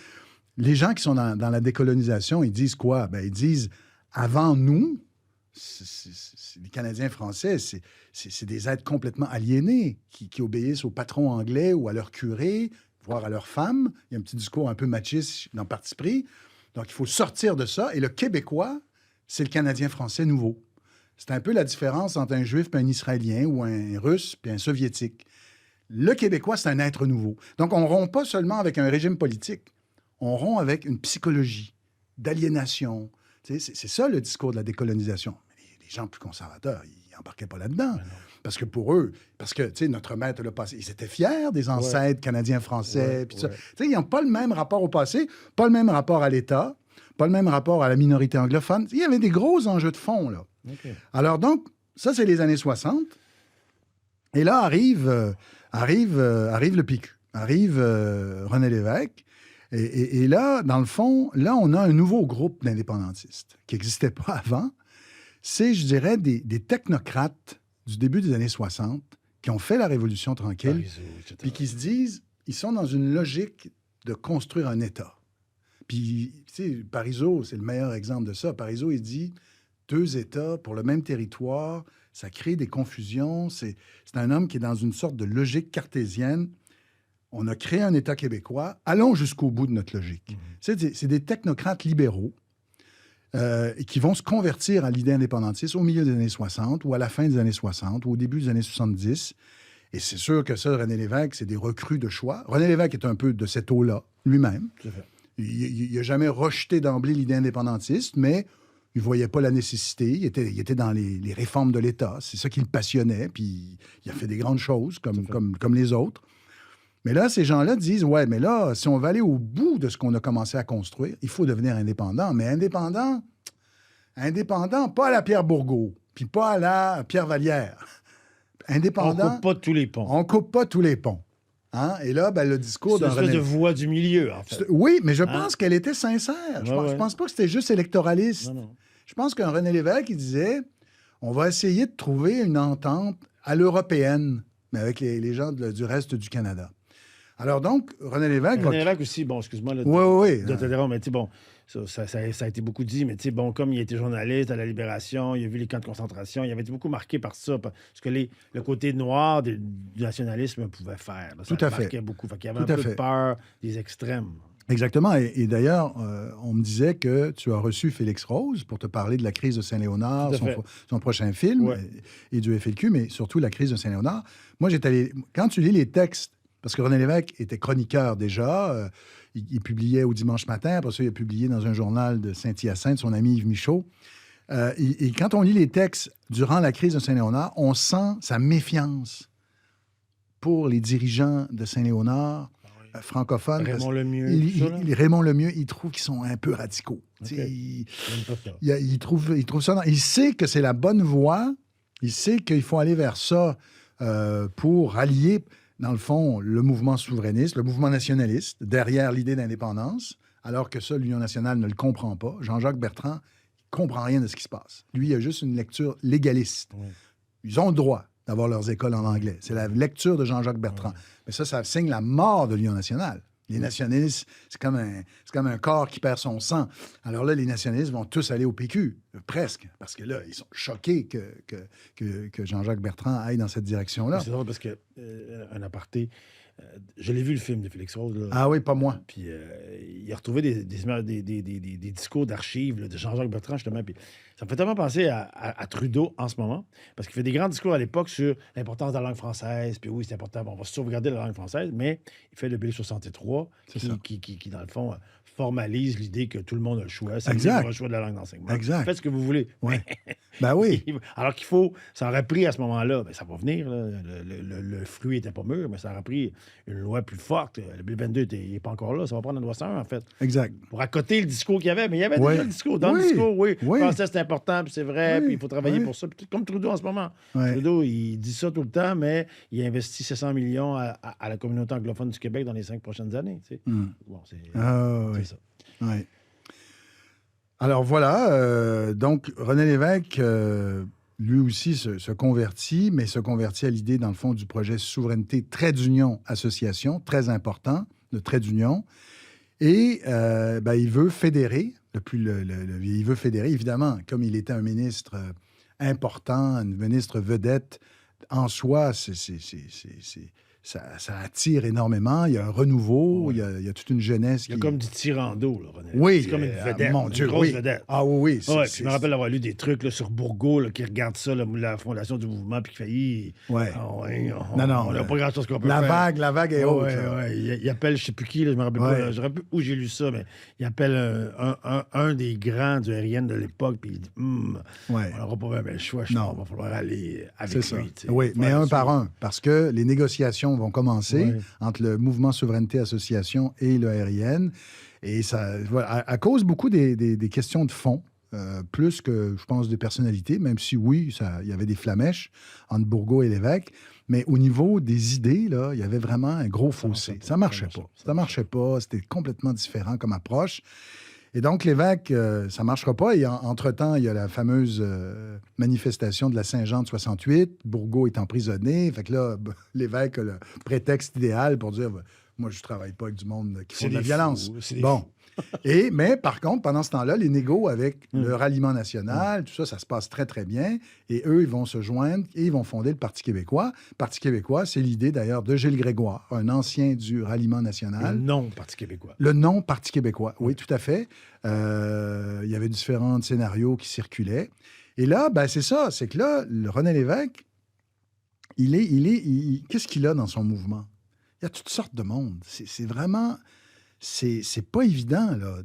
les gens qui sont dans la décolonisation, ils disent quoi? Bien, ils disent, avant nous, les Canadiens français, c'est des êtres complètement aliénés qui obéissent aux patrons anglais ou à leur curé, voire à leurs femmes. Il y a un petit discours un peu machiste dans Parti pris. Donc, il faut sortir de ça. Et le Québécois, c'est le Canadien français nouveau. C'est un peu la différence entre un Juif et un Israélien ou un Russe puis un Soviétique. Le Québécois, c'est un être nouveau. Donc, on ne rompt pas seulement avec un régime politique. On rompt avec une psychologie d'aliénation. Tu sais, c'est ça, le discours de la décolonisation. Les gens plus conservateurs, ils n'embarquaient pas là-dedans. Parce que pour eux, tu sais, notre maître le passé, ils étaient fiers des ancêtres canadiens-français. Tu sais, ils n'ont pas le même rapport au passé, pas le même rapport à l'État, pas le même rapport à la minorité anglophone. Il y avait des gros enjeux de fond, là. Alors donc, ça, c'est les années 60. Et là arrive le PQ, arrive René Lévesque. Et là, dans le fond, là, on a un nouveau groupe d'indépendantistes qui n'existait pas avant. C'est, je dirais, des technocrates du début des années 60 qui ont fait la Révolution tranquille, puis qui se disent, ils sont dans une logique de construire un État. Puis, tu sais, Parizeau, c'est le meilleur exemple de ça. Parizeau, il dit, 2 États pour le même territoire, ça crée des confusions. C'est un homme qui est dans une sorte de logique cartésienne. On a créé un État québécois. Allons jusqu'au bout de notre logique. C'est des technocrates libéraux qui vont se convertir à l'idée indépendantiste au milieu des années 60 ou à la fin des années 60 ou au début des années 70. Et c'est sûr que ça, René Lévesque, c'est des recrues de choix. René Lévesque est un peu de cette eau-là, lui-même. Il n'a jamais rejeté d'emblée l'idée indépendantiste, mais il ne voyait pas la nécessité. Il était dans les réformes de l'État. C'est ça qui le passionnait. Puis il a fait des grandes choses, comme les autres. Mais là, ces gens-là disent, ouais, mais là, si on veut aller au bout de ce qu'on a commencé à construire, il faut devenir indépendant. Mais indépendant, pas à la Pierre Bourgault, puis pas à la Pierre Vallière. Indépendant... On coupe pas tous les ponts. On coupe pas tous les ponts. Hein? Et là, ben, le discours c'est une espèce de voix du milieu, en fait. Oui, mais je pense qu'elle était sincère. Je pense pas que c'était juste électoraliste. Non. Je pense qu'un René Lévesque, il disait, on va essayer de trouver une entente à l'européenne, mais avec les gens du reste du Canada. Alors donc, René Lévesque... René Lévesque aussi, bon, excuse-moi. Là, oui. Mais tu sais, bon, ça a été beaucoup dit, mais tu sais, bon, comme il était journaliste à la Libération, il a vu les camps de concentration, il avait été beaucoup marqué par ça, parce que le côté noir du nationalisme pouvait faire. Là, ça Tout à fait. marquait beaucoup. Fait qu'il y avait un peu de peur des extrêmes. Exactement. Et d'ailleurs, on me disait que tu as reçu Félix Rose pour te parler de la crise de Saint-Léonard, son prochain film, et du FLQ, mais surtout la crise de Saint-Léonard. Moi, quand tu lis les textes, parce que René Lévesque était chroniqueur déjà, il publiait au Dimanche Matin, après ça, il a publié dans un journal de Saint-Hyacinthe, son ami Yves Michaud. Et quand on lit les textes durant la crise de Saint-Léonard, on sent sa méfiance pour les dirigeants de Saint-Léonard, francophones. Raymond Lemieux. Raymond Lemieux, il trouve qu'ils sont un peu radicaux. Okay. Il trouve ça... Il sait que c'est la bonne voie. Il sait qu'il faut aller vers ça pour allier... dans le fond, le mouvement souverainiste, le mouvement nationaliste, derrière l'idée d'indépendance, alors que ça, l'Union nationale ne le comprend pas. Jean-Jacques Bertrand ne comprend rien de ce qui se passe. Lui, il a juste une lecture légaliste. Ils ont le droit d'avoir leurs écoles en anglais. C'est la lecture de Jean-Jacques Bertrand. Mais ça signe la mort de l'Union nationale. Les nationalistes, c'est comme un corps qui perd son sang. Alors là, les nationalistes vont tous aller au PQ, presque, parce que là, ils sont choqués que Jean-Jacques Bertrand aille dans cette direction-là. C'est drôle parce que, un aparté, je l'ai vu le film de Félix Rose. Là. Ah oui, pas moi. Puis il a retrouvé des discours d'archives là, de Jean-Jacques Bertrand, justement. Puis ça me fait tellement penser à Trudeau en ce moment, parce qu'il fait des grands discours à l'époque sur l'importance de la langue française. Puis oui, c'est important, on va sauvegarder la langue française, mais il fait le Bill 63 qui, dans le fond, formalise l'idée que tout le monde a le choix. C'est le choix de la langue d'enseignement. Exact. Faites ce que vous voulez. Oui. Ben oui. Alors qu'il faut, ça aurait pris à ce moment-là, ben ça va venir, là, le fruit n'était pas mûr, mais ça aurait pris une loi plus forte. Le Bill 22 n'est pas encore là, ça va prendre la loi 101, en fait. Exact. Pour accoter le discours qu'il y avait, mais il y avait déjà le discours. Dans le discours, le français c'est important, puis c'est vrai, puis il faut travailler pour ça. Puis, comme Trudeau en ce moment. Trudeau, il dit ça tout le temps, mais il investit 700 millions à la communauté anglophone du Québec dans les 5 prochaines années. Tu sais. Bon, c'est ça. Oui. Alors voilà, donc René Lévesque, lui aussi se convertit, mais se convertit à l'idée, dans le fond, du projet Souveraineté Trait d'Union Association, très important, le trait d'union. Et il veut fédérer, il veut fédérer, évidemment, comme il était un ministre important, un ministre vedette, en soi, ça attire énormément. Il y a un renouveau, il y a toute une jeunesse. Il y a comme du tirando, là, René. Oui. C'est comme une vedette, mon Dieu, une grosse vedette. Ah oui, oui. Je me rappelle avoir lu des trucs là, sur Bourgault, là, qui regarde ça, la fondation du mouvement, puis qui fait... on n'a pas grand-chose qu'on peut faire. La vague est haute. Il appelle, je ne sais plus qui, là, je me rappelle pas, je ne sais plus où j'ai lu ça, mais il appelle un des grands du RN de l'époque, puis il dit, on n'aura pas vraiment le choix, il va falloir aller avec lui. Oui, mais un par un, parce que les négociations vont commencer entre le Mouvement Souveraineté Association et le RIN. Et ça, à cause beaucoup des questions de fond, plus que, je pense, de personnalité, même si, oui, il y avait des flamèches entre Bourgault et Lévesque. Mais au niveau des idées, là, il y avait vraiment un gros fossé. Ça marchait pas. C'était complètement différent comme approche. Et donc, Lévesque, ça ne marchera pas. Et entre-temps, il y a la fameuse manifestation de la Saint-Jean de 68. Bourgault est emprisonné. Fait que là, Lévesque a le prétexte idéal pour dire moi, je ne travaille pas avec du monde qui font de la violence. Bon. Mais par contre, pendant ce temps-là, les négos avec le ralliement national, tout ça, ça se passe très, très bien. Et eux, ils vont se joindre et ils vont fonder le Parti québécois. Le Parti québécois, c'est l'idée d'ailleurs de Gilles Grégoire, un ancien du ralliement national. Le nom Parti québécois. Le nom Parti québécois, oui, tout à fait. Il y avait différents scénarios qui circulaient. Et là, c'est ça, c'est que là, le René Lévesque, qu'est-ce qu'il a dans son mouvement? Il y a toutes sortes de monde. C'est vraiment... C'est pas évident, là,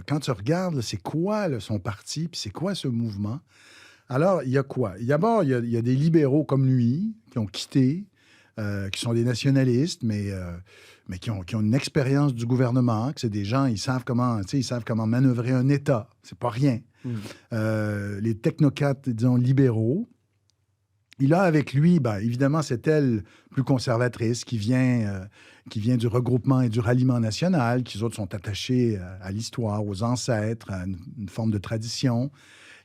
quand tu regardes, là, c'est quoi là, son parti, puis c'est quoi ce mouvement. Alors, il y a quoi? D'abord, il y a des libéraux comme lui qui ont quitté, qui sont des nationalistes, mais qui ont une expérience du gouvernement, que c'est des gens, ils savent comment manœuvrer un État. C'est pas rien. Les technocrates, disons, libéraux. Il a avec lui, évidemment, cette aile plus conservatrice qui vient du regroupement et du ralliement national, qui, eux autres, sont attachés à l'histoire, aux ancêtres, à une forme de tradition.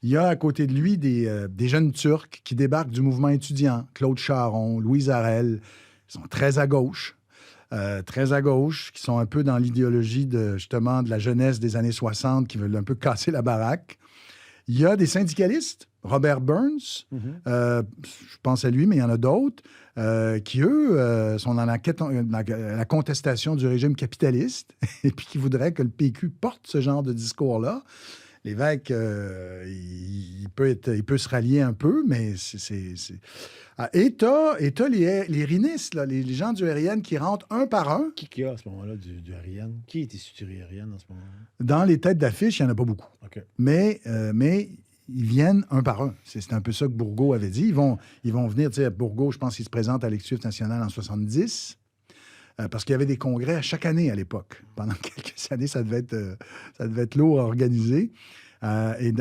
Il y a à côté de lui des jeunes Turcs qui débarquent du mouvement étudiant. Claude Charon, Louise Arel, ils sont très à gauche, qui sont un peu dans l'idéologie de la jeunesse des années 60, qui veulent un peu casser la baraque. Il y a des syndicalistes, Robert Burns, je pense à lui, mais il y en a d'autres, qui, eux, sont dans la contestation du régime capitaliste et puis qui voudraient que le PQ porte ce genre de discours-là. Lévesque, il peut se rallier un peu, mais c'est... Et t'as les RINistes, là, les gens du RIN qui rentrent un par un. Qui a à ce moment-là du RIN? Qui est issu du RIN en ce moment-là? Dans les têtes d'affiche, il n'y en a pas beaucoup. Okay. Mais ils viennent un par un. C'est un peu ça que Bourgault avait dit. Ils vont venir, tu sais, Bourgault, je pense qu'il se présente à l'Exécutif national en 70, parce qu'il y avait des congrès à chaque année à l'époque. Pendant quelques années, ça devait être lourd à organiser. Et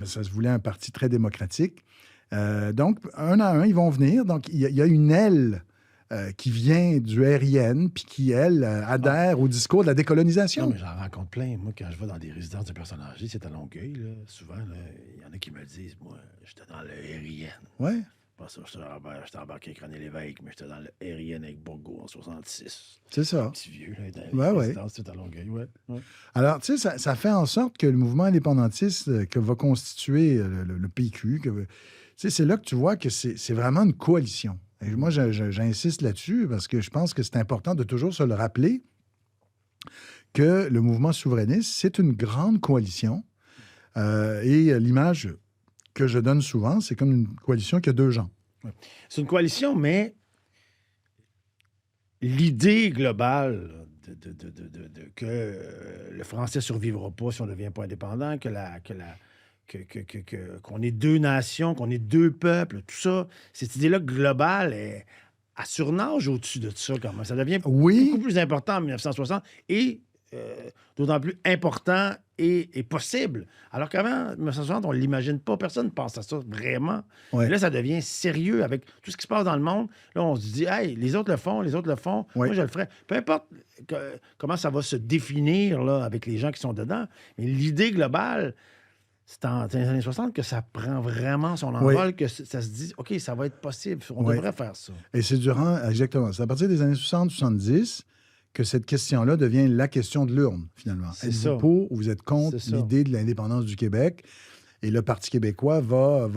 ça se voulait un parti très démocratique. Donc, un à un, ils vont venir. Donc, il y a une aile qui vient du RIN, puis qui, elle, adhère au discours de la décolonisation. Non, mais j'en rencontre plein. Moi, quand je vais dans des résidences de personnes âgées, c'est à Longueuil, là, souvent, il y en a qui me le disent. Moi, j'étais dans le RIN. Oui. Pas ça, j'étais embarqué avec René Lévesque, mais j'étais dans le RIN avec Bourgault en 66. C'est ça. Un petit vieux, là, c'était à Longueuil, ouais. Alors, tu sais, ça fait en sorte que le mouvement indépendantiste que va constituer le PQ, c'est là que tu vois que c'est vraiment une coalition. Et moi, j'insiste là-dessus parce que je pense que c'est important de toujours se le rappeler que le mouvement souverainiste, c'est une grande coalition. Et l'image que je donne souvent, c'est comme une coalition qui a deux jambes. C'est une coalition, mais l'idée globale que le français ne survivra pas si on ne devient pas indépendant, qu'on est deux nations, qu'on est deux peuples, tout ça, cette idée-là globale, elle surnage au-dessus de ça quand même. Ça devient beaucoup plus important en 1960 et d'autant plus important et possible. Alors qu'avant, 1960, on ne l'imagine pas. Personne ne pense à ça vraiment. Ouais. Et là, ça devient sérieux avec tout ce qui se passe dans le monde. Là, on se dit, hey, les autres le font. Ouais. Moi, je le ferai. Peu importe comment ça va se définir là, avec les gens qui sont dedans. Mais l'idée globale, c'est dans les années 60 que ça prend vraiment son envol, que ça se dit, OK, ça va être possible. On devrait faire ça. Et c'est exactement, c'est à partir des années 60-70 que cette question-là devient la question de l'urne, finalement. Êtes-vous pour ou vous êtes contre l'idée de l'indépendance du Québec? Et le Parti québécois va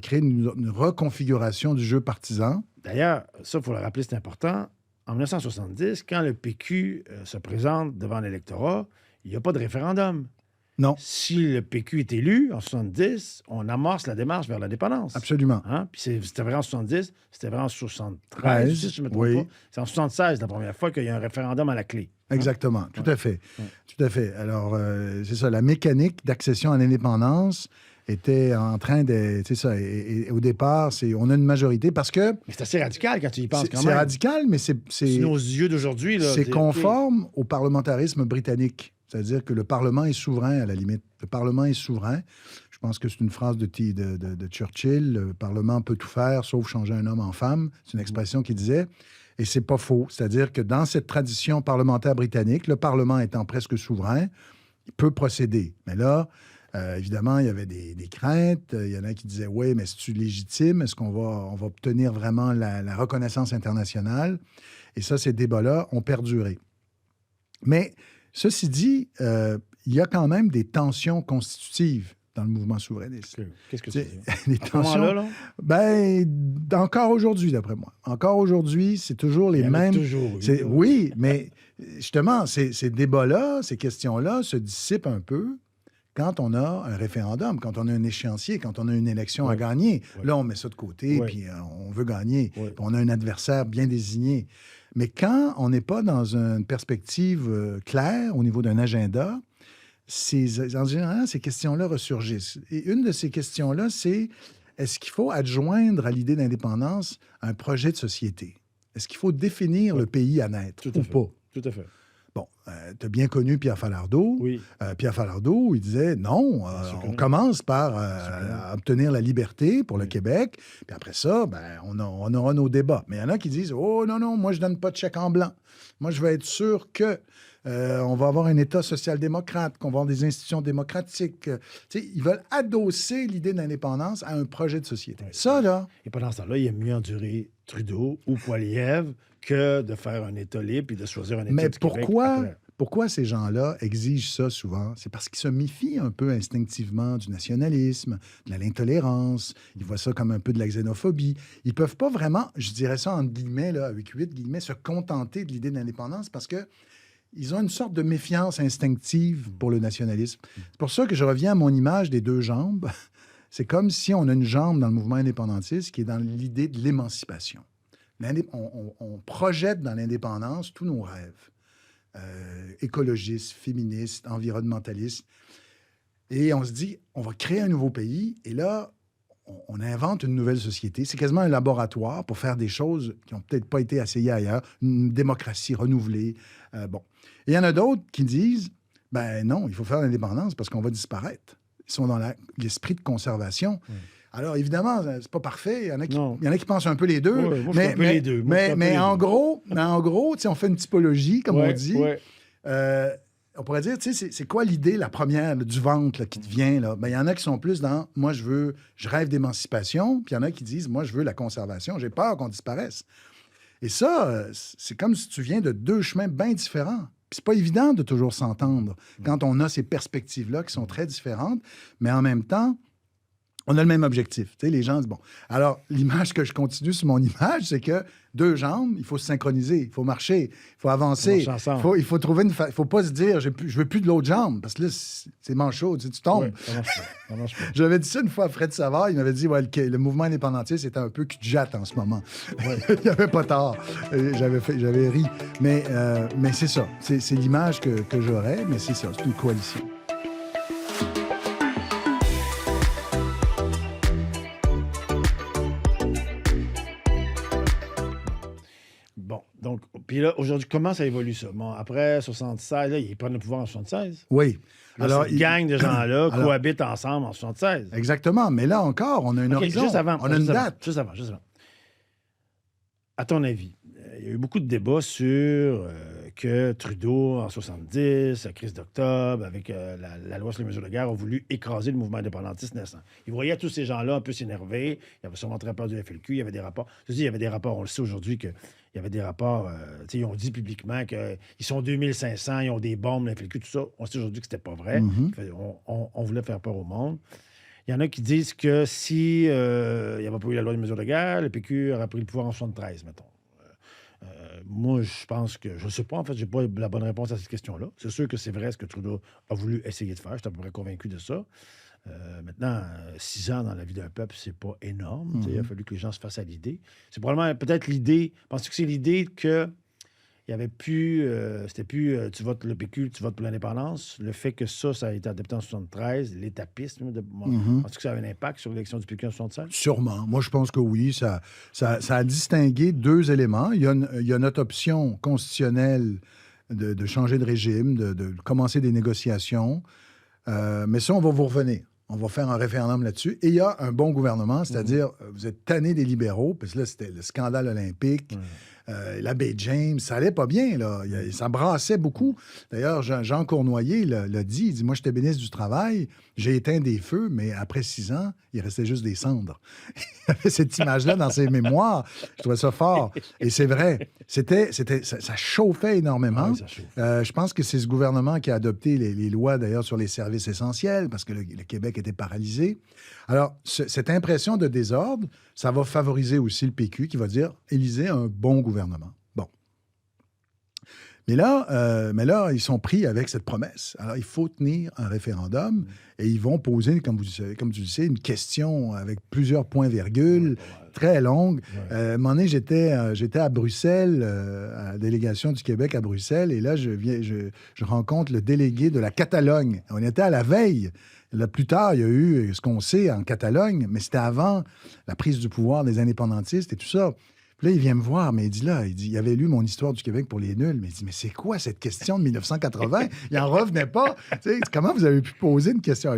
créer une reconfiguration du jeu partisan. D'ailleurs, ça, il faut le rappeler, c'est important. En 1970, quand le PQ se présente devant l'électorat, il n'y a pas de référendum. Non. Si le PQ est élu en 70, on amorce la démarche vers l'indépendance. Absolument. Hein? Puis c'était vrai en 70, c'était vrai en 73, si je ne me trompe pas. C'est en 76 la première fois qu'il y a un référendum à la clé. Exactement, hein? Tout à fait. Tout à fait. Alors, c'est ça, la mécanique d'accession à l'indépendance était en train de... C'est ça, et au départ, on a une majorité parce que... Mais c'est assez radical quand tu y penses quand même. C'est radical, mais c'est... C'est nos yeux d'aujourd'hui. C'est conforme au parlementarisme britannique. C'est-à-dire que le Parlement est souverain, à la limite. Le Parlement est souverain. Je pense que c'est une phrase de Churchill. Le Parlement peut tout faire, sauf changer un homme en femme. C'est une expression qu'il disait. Et c'est pas faux. C'est-à-dire que dans cette tradition parlementaire britannique, le Parlement étant presque souverain, il peut procéder. Mais là, évidemment, il y avait des craintes. Il y en a qui disaient, oui, mais c'est-tu légitime? Est-ce qu'on va obtenir vraiment la reconnaissance internationale? Et ça, ces débats-là ont perduré. Mais... Ceci dit, il y a quand même des tensions constitutives dans le mouvement souverainiste. Qu'est-ce que tu dis? Les tensions, là? Ben, encore aujourd'hui, d'après moi. Encore aujourd'hui, c'est toujours les mêmes... Oui, mais justement, ces débats-là, ces questions-là se dissipent un peu quand on a un référendum, quand on a un échéancier, quand on a une élection à gagner. Là, on met ça de côté, puis on veut gagner. Puis on a un adversaire bien désigné. Mais quand on n'est pas dans une perspective claire au niveau d'un agenda, en général, ces questions-là ressurgissent. Et une de ces questions-là, c'est est-ce qu'il faut adjoindre à l'idée d'indépendance un projet de société? Est-ce qu'il faut définir le pays à naître ou pas? Tout à fait. Bon, tu as bien connu Pierre Falardeau. Oui. Pierre Falardeau, il disait non, on commence par obtenir la liberté pour le Québec, puis après ça, ben, on aura nos débats. Mais il y en a qui disent oh non, moi je donne pas de chèque en blanc. Moi je veux être sûr que on va avoir un État social-démocrate, qu'on va avoir des institutions démocratiques. Ils veulent adosser l'idée d'indépendance à un projet de société. Oui. Ça, là... Et pendant ce temps-là, il y a mieux endurer Trudeau ou Poilievre que de faire un État libre et de choisir un État Mais du Québec. Pourquoi ces gens-là exigent ça souvent? C'est parce qu'ils se méfient un peu instinctivement du nationalisme, de l'intolérance. Ils voient ça comme un peu de la xénophobie. Ils ne peuvent pas vraiment, je dirais ça entre guillemets, là, avec 8 guillemets, se contenter de l'idée de l'indépendance parce que ils ont une sorte de méfiance instinctive pour le nationalisme. C'est pour ça que je reviens à mon image des deux jambes. C'est comme si on a une jambe dans le mouvement indépendantiste qui est dans l'idée de l'émancipation. On projette dans l'indépendance tous nos rêves. Écologistes, féministes, environnementalistes. Et on se dit, on va créer un nouveau pays. Et là, on invente une nouvelle société. C'est quasiment un laboratoire pour faire des choses qui n'ont peut-être pas été essayées ailleurs. Une démocratie renouvelée. Et il y en a d'autres qui disent, ben non, il faut faire l'indépendance parce qu'on va disparaître. Ils sont dans l'esprit de conservation. Alors, évidemment, c'est pas parfait. Il y en a qui pensent un peu les deux. Les deux. Mais en gros, on fait une typologie, comme on dit. on pourrait dire, tu sais, c'est quoi l'idée, la première, là, du ventre là, qui te vient? Il y en a qui sont plus dans, moi, je rêve d'émancipation, puis il y en a qui disent, moi, je veux la conservation, j'ai peur qu'on disparaisse. Et ça, c'est comme si tu viens de deux chemins bien différents. Puis c'est pas évident de toujours s'entendre quand on a ces perspectives-là qui sont très différentes, mais en même temps, on a le même objectif. Tu sais, les gens disent, bon. Alors, l'image que je continue sur mon image, c'est que deux jambes, il faut se synchroniser, il faut marcher, il faut avancer. Il faut trouver il faut pas se dire, je veux plus de l'autre jambe, parce que là, c'est manchot, tu tombes. Oui, ça marche pas. J'avais dit ça une fois à Fred Savard, il m'avait dit, ouais, le mouvement indépendantiste était un peu cul-de-jatte en ce moment. Ouais. Il n'y avait pas tard. J'avais ri. Mais c'est ça. C'est l'image que j'aurais, mais c'est ça. C'est une coalition. Donc, puis là, aujourd'hui, comment ça évolue, ça? Bon, après 76, là, ils prennent le pouvoir en 76. Oui. Là, alors, cette gang de gens-là cohabitent ensemble en 76. Exactement. Mais là encore, on a une horizon. On a une date. Juste avant. À ton avis, il y a eu beaucoup de débats sur que Trudeau, en 70, la crise d'octobre, avec la loi sur les mesures de guerre, a voulu écraser le mouvement indépendantiste naissant. Il voyait tous ces gens-là un peu s'énerver. Il y avait sûrement très peur du FLQ. Il y avait des rapports. Je dis, il y avait des rapports. On le sait aujourd'hui qu'il y avait des rapports. Ils ont dit publiquement qu'ils sont 2500, ils ont des bombes, le FLQ, tout ça. On sait aujourd'hui que c'était pas vrai. On voulait faire peur au monde. Il y en a qui disent que si il n'y avait pas eu la loi des mesures de guerre, le PQ aurait pris le pouvoir en 73, mettons. Moi, je pense que... Je ne sais pas, en fait, j'ai pas la bonne réponse à cette question-là. C'est sûr que c'est vrai ce que Trudeau a voulu essayer de faire. Je suis à peu près convaincu de ça. Maintenant, 6 ans dans la vie d'un peuple, c'est pas énorme. Il a fallu que les gens se fassent à l'idée. C'est probablement peut-être l'idée... Penses-tu que c'est l'idée que il n'y avait plus... c'était plus tu votes le PQ, tu votes pour l'indépendance. Le fait que ça a été adopté en 73, l'étapisme, penses-tu que ça avait un impact sur l'élection du PQ en 76? Sûrement. Moi, je pense que oui. Ça a distingué deux éléments. Il y a notre option constitutionnelle de changer de régime, de commencer des négociations. Mais ça, on va vous revenir. On va faire un référendum là-dessus. Et il y a un bon gouvernement, c'est-à-dire, vous êtes tanné des libéraux, parce que là, c'était le scandale olympique. L'abbé James, ça allait pas bien, là. Ça brassait beaucoup. D'ailleurs, Jean Cournoyer l'a dit. Il dit, moi, j'étais ministre du Travail, j'ai éteint des feux, mais après 6 ans, il restait juste des cendres. Il avait cette image-là dans ses mémoires. Je trouvais ça fort. Et c'est vrai. Ça chauffait énormément. Oui, ça chauffe. Je pense que c'est ce gouvernement qui a adopté les lois, d'ailleurs, sur les services essentiels, parce que le Québec était paralysé. Alors, cette impression de désordre, ça va favoriser aussi le PQ qui va dire « Élisez un bon gouvernement ». Bon. Mais là, ils sont pris avec cette promesse. Alors, il faut tenir un référendum et ils vont poser, comme tu le sais, une question avec plusieurs points-virgules, très longue. À un moment donné, j'étais à Bruxelles, à la délégation du Québec à Bruxelles, et là, je rencontre le délégué de la Catalogne. On était à la veille. Là, plus tard, il y a eu ce qu'on sait en Catalogne, mais c'était avant la prise du pouvoir des indépendantistes et tout ça. Puis là, il vient me voir, mais il avait lu mon Histoire du Québec pour les nuls, mais il dit, mais c'est quoi cette question de 1980? Il n'en revenait pas. Tu sais, comment vous avez pu poser une question?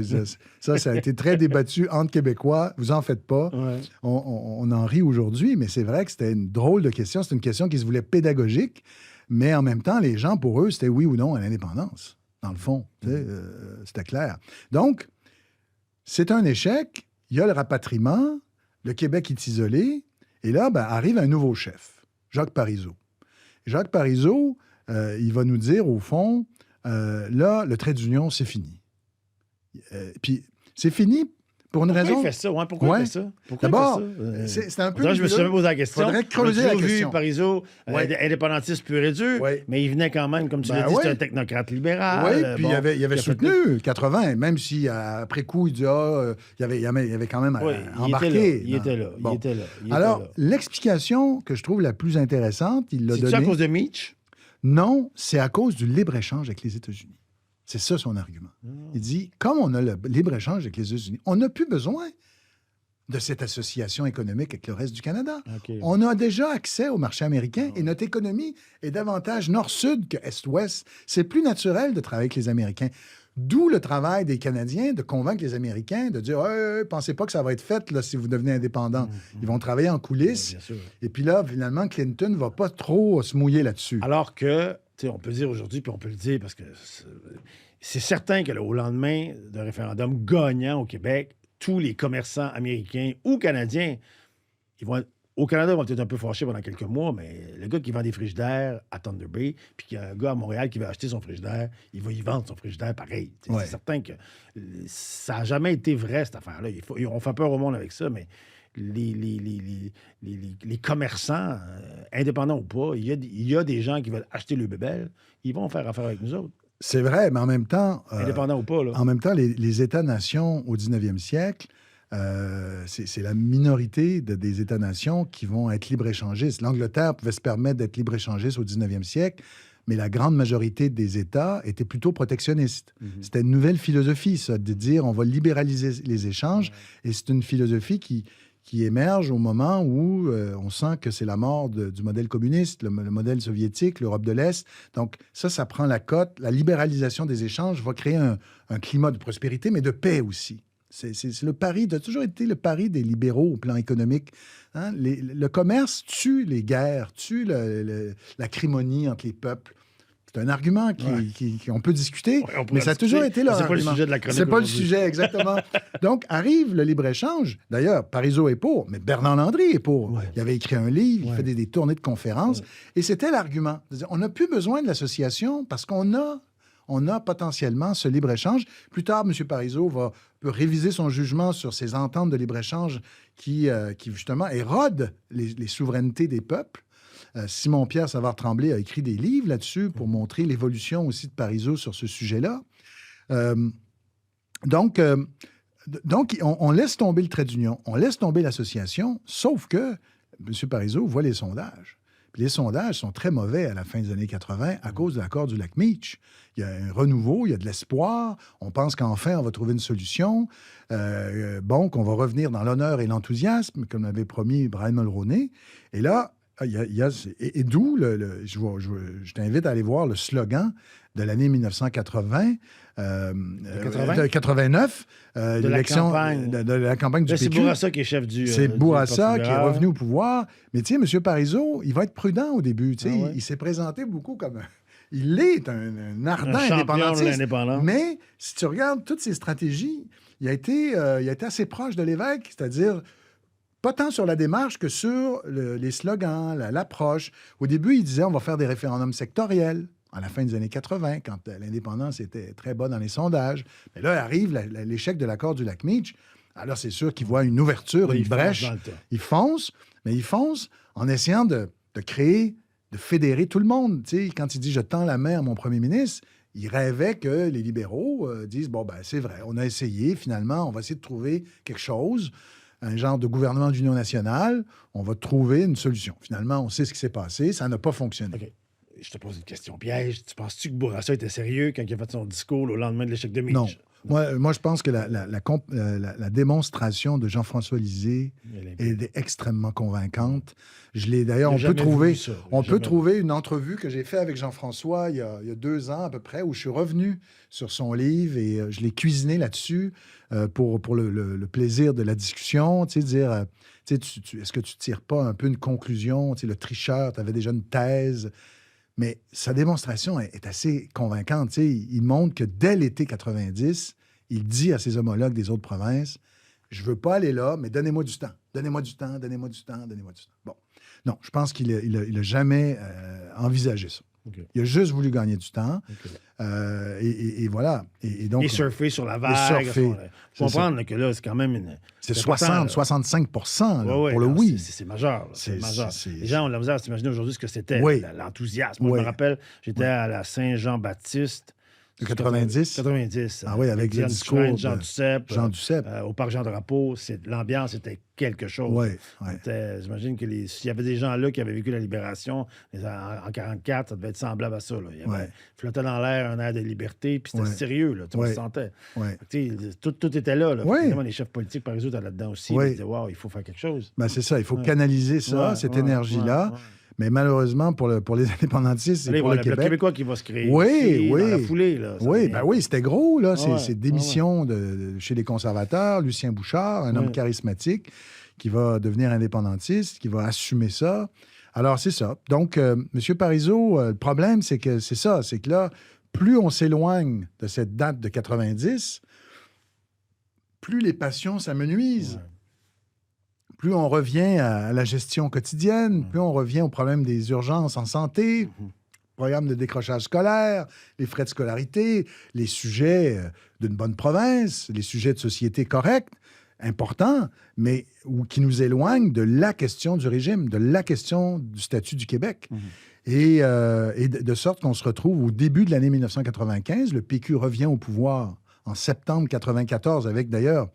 Ça a été très débattu entre Québécois. Vous en faites pas. Ouais. On en rit aujourd'hui, mais c'est vrai que c'était une drôle de question. C'était une question qui se voulait pédagogique, mais en même temps, les gens, pour eux, c'était oui ou non à l'indépendance. Dans le fond, c'était clair. Donc, c'est un échec. Il y a le rapatriement. Le Québec est isolé. Et là, arrive un nouveau chef, Jacques Parizeau. Jacques Parizeau, il va nous dire, au fond, là, le trait d'union, c'est fini. Puis, c'est fini pour une raison... Pourquoi il fait ça? Pourquoi il fait ça? D'abord, c'est un peu... Je me suis jamais posé la question. Faudrait creuser la question. Vu Parizeau, indépendantiste pur et dur, mais il venait quand même, comme tu l'as dit, c'est un technocrate libéral. Oui, puis il avait soutenu 80, même si après coup, il dit, il avait quand même embarqué. Il était là. Alors, l'explication que je trouve la plus intéressante, il l'a donnée... C'est à cause de Mitch? Non, c'est à cause du libre-échange avec les États-Unis. C'est ça son argument. Il dit, comme on a le libre-échange avec les États-Unis, on n'a plus besoin de cette association économique avec le reste du Canada. Okay. On a déjà accès au marché américain et notre économie est davantage nord-sud que est-ouest. C'est plus naturel de travailler avec les Américains. D'où le travail des Canadiens de convaincre les Américains de dire pensez pas que ça va être fait là, si vous devenez indépendant. Ils vont travailler en coulisses. Et puis là, finalement, Clinton ne va pas trop se mouiller là-dessus. Alors que on peut le dire aujourd'hui, puis on peut le dire parce que c'est certain que au lendemain d'un référendum gagnant au Québec, tous les commerçants américains ou canadiens, au Canada, ils vont être un peu fâchés pendant quelques mois, mais le gars qui vend des frigidaires à Thunder Bay, puis qu'il y a un gars à Montréal qui veut acheter son frigidaire, il va y vendre son frigidaire pareil. C'est certain que ça n'a jamais été vrai, cette affaire-là. On fait peur au monde avec ça, mais les commerçants, indépendants ou pas, il y a des gens qui veulent acheter le bébel, ils vont faire affaire avec nous autres. C'est vrai, mais en même temps... indépendants ou pas, là. En même temps, les États-nations au 19e siècle, c'est la minorité des États-nations qui vont être libre-échangistes. L'Angleterre pouvait se permettre d'être libre-échangiste au 19e siècle, mais la grande majorité des États étaient plutôt protectionnistes. C'était une nouvelle philosophie, ça, de dire on va libéraliser les échanges, et c'est une philosophie qui émerge au moment où on sent que c'est la mort du modèle communiste, le modèle soviétique, l'Europe de l'Est. Donc ça prend la cote. La libéralisation des échanges va créer un climat de prospérité, mais de paix aussi. C'est le pari, ça a toujours été le pari des libéraux au plan économique. Hein? Le commerce tue les guerres, tue l'acrimonie entre les peuples. C'est un argument qu'on peut discuter, mais ça a toujours été leur argument. C'est pas le sujet de la chronique. C'est pas le sujet, exactement. Donc, arrive le libre-échange. D'ailleurs, Parizeau est pour, mais Bernard Landry est pour. Ouais. Il avait écrit un livre, il fait des tournées de conférences, et c'était l'argument. On n'a plus besoin de l'association parce qu'on a potentiellement ce libre-échange. Plus tard, M. Parizeau peut réviser son jugement sur ces ententes de libre-échange qui justement, érodent les souverainetés des peuples. Simon-Pierre Savard-Tremblay a écrit des livres là-dessus pour montrer l'évolution aussi de Parizeau sur ce sujet-là. Donc, on laisse tomber le trait d'union, on laisse tomber l'association, sauf que M. Parizeau voit les sondages. Puis les sondages sont très mauvais à la fin des années 80 à cause de l'accord du Lac-Meach. Il y a un renouveau, il y a de l'espoir. On pense qu'enfin, on va trouver une solution. Qu'on va revenir dans l'honneur et l'enthousiasme, comme l'avait promis Brian Mulroney. Et là, d'où, je t'invite à aller voir le slogan de l'année 1980, 89, de l'élection de la campagne du PQ. C'est Bourassa qui est chef du C'est Bourassa qui est revenu au pouvoir. Mais tu sais, M. Parizeau, il va être prudent au début. Il s'est présenté beaucoup comme... Il est un ardent indépendantiste. Mais si tu regardes toutes ses stratégies, il a été assez proche de l'évêque, c'est-à-dire... Pas tant sur la démarche que sur les slogans, l'approche. Au début, il disait on va faire des référendums sectoriels. À la fin des années 80, quand l'indépendance était très bas dans les sondages. Mais là, arrive l'échec de l'accord du Lac-Meach. Alors, c'est sûr qu'il voit une ouverture, une brèche. Il fonce, mais il fonce en essayant de créer, de fédérer tout le monde. Tu sais, quand il dit « je tends la main à mon premier ministre », il rêvait que les libéraux disent « bon, ben c'est vrai, on a essayé, finalement, on va essayer de trouver quelque chose ». Un genre de gouvernement d'union nationale, on va trouver une solution. Finalement, on sait ce qui s'est passé, ça n'a pas fonctionné. Okay. Je te pose une question piège. Tu penses-tu que Bourassa était sérieux quand il a fait son discours au lendemain de l'échec de Meach? Non. Moi, je pense que la démonstration de Jean-François Lisée est extrêmement convaincante. D'ailleurs, on peut trouver une entrevue que j'ai faite avec Jean-François il y a 2 ans à peu près, où je suis revenu sur son livre et je l'ai cuisiné là-dessus pour le plaisir de la discussion. Tu sais, dire, est-ce que tu ne tires pas un peu une conclusion? Tu sais, le tricheur, tu avais déjà une thèse. Mais sa démonstration est assez convaincante. Tu sais, il montre que dès l'été 90, il dit à ses homologues des autres provinces, « Je ne veux pas aller là, mais donnez-moi du temps. Donnez-moi du temps, donnez-moi du temps, donnez-moi du temps. » Bon. Non, je pense qu'il n'a jamais envisagé ça. Okay. Il a juste voulu gagner du temps. Okay. Et voilà. Et donc, surfer sur la vague. Il faut comprendre que là, c'est quand même c'est 60-65 pour le oui. C'est majeur. C'est majeur. Les gens ont de la misère à s'imaginer aujourd'hui ce que c'était, l'enthousiasme. Moi, je me rappelle, j'étais à la Saint-Jean-Baptiste. De 90? 90. Ah oui, avec le discours de Jean Duceppe. Au parc Jean-Drapeau. L'ambiance était quelque chose. Oui. J'imagine que s'il y avait des gens là qui avaient vécu la libération en 44, ça devait être semblable à ça. Là. Il flottait dans l'air un air de liberté, puis c'était sérieux. Là, tu le sentais. Tout était là. Évidemment, les chefs politiques, par exemple, étaient là-dedans aussi. Ils disaient, wow, il faut faire quelque chose. Ben, c'est ça. Il faut canaliser ça, cette énergie-là. Mais malheureusement, pour les indépendantistes, c'est pour le Québec. Le Québécois qui va se créer dans la foulée. Là, c'était gros. Là. C'est démission chez les conservateurs. Lucien Bouchard, un homme charismatique qui va devenir indépendantiste, qui va assumer ça. Alors, c'est ça. Donc, M. Parizeau, le problème, c'est que c'est ça. C'est que là, plus on s'éloigne de cette date de 90, plus les passions s'amenuisent. Ouais. Plus on revient à la gestion quotidienne, plus on revient au problème des urgences en santé, programme de décrochage scolaire, les frais de scolarité, les sujets d'une bonne province, les sujets de société corrects, importants, mais qui nous éloignent de la question du régime, de la question du statut du Québec. Et de sorte qu'on se retrouve au début de l'année 1995, le PQ revient au pouvoir en septembre 1994, avec d'ailleurs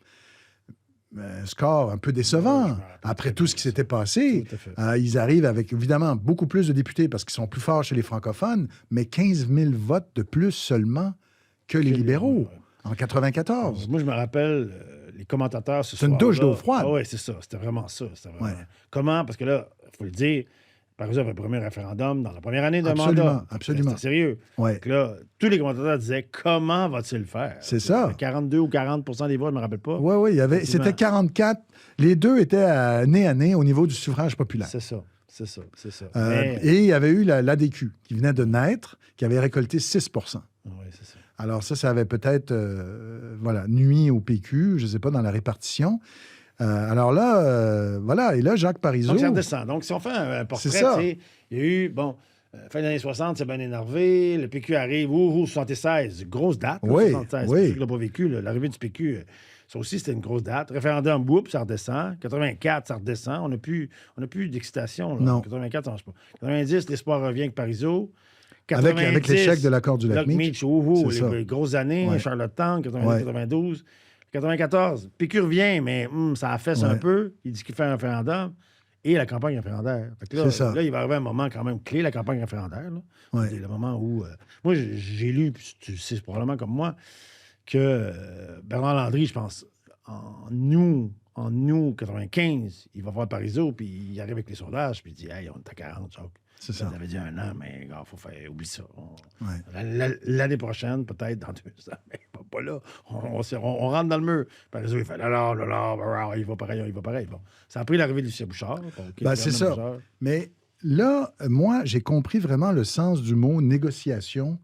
un score un peu décevant. Après tout ce qui s'était passé, ils arrivent avec, évidemment, beaucoup plus de députés parce qu'ils sont plus forts chez les francophones, mais 15 000 votes de plus seulement que les libéraux en 1994. Moi, je me rappelle, les commentateurs ce soir. C'est une douche d'eau froide. Ah oui, c'est ça. C'était vraiment ça. Comment? Parce que là, il faut le dire, Parizeau avait le premier référendum dans la première année de mandat. Absolument. C'était sérieux. Ouais. Donc là, tous les commentateurs disaient comment va-t-il le faire? C'est ça. 42 ou 40 des voix, je ne me rappelle pas. Oui, c'était 44. Les deux étaient nez à nez au niveau du suffrage populaire. C'est ça. Et il y avait eu l'ADQ qui venait de naître, qui avait récolté 6 Oui, c'est ça. Alors ça avait peut-être nuit au PQ, je ne sais pas, dans la répartition. Alors là, voilà. Et là, Jacques Parizeau... Donc, ça redescend. Donc, si on fait un portrait, il y a eu, fin des années 60, c'est bien énervé. Le PQ arrive, 76, grosse date. Oui, 76, pour ceux qui ne l'ont pas vécu, l'arrivée du PQ, ça aussi, c'était une grosse date. Référendum, ça redescend. 84, ça redescend. On n'a plus d'excitation. Là. Non. 84, ça ne marche pas. 90, l'espoir revient avec Parizeau. Avec l'échec de l'accord du Lac-Meach. Les grosses années, Charlottetown, 92. 94, PQ revient, mais ça affaisse un peu. Il dit qu'il fait un référendum et la campagne référendaire. C'est ça. Là, il va arriver un moment quand même clé, la campagne référendaire. C'est le moment où... moi, j'ai lu, puis tu sais probablement comme moi, que Bernard Landry, je pense, en août 95, il va voir Parizeau, puis il arrive avec les sondages, puis il dit « Hey, on est à 40, Jacques. » C'est ça. Ça avait dit 1 an, mais il faut faire... Oublie ça. L'année prochaine, peut-être dans 2 ans, mais pas là. On rentre dans le mur. Parizeau, il fait là, il va pareil. Bon. Ça a pris l'arrivée de Lucien Bouchard. C'est ça. Bouchard. Mais là, moi, j'ai compris vraiment le sens du mot négociation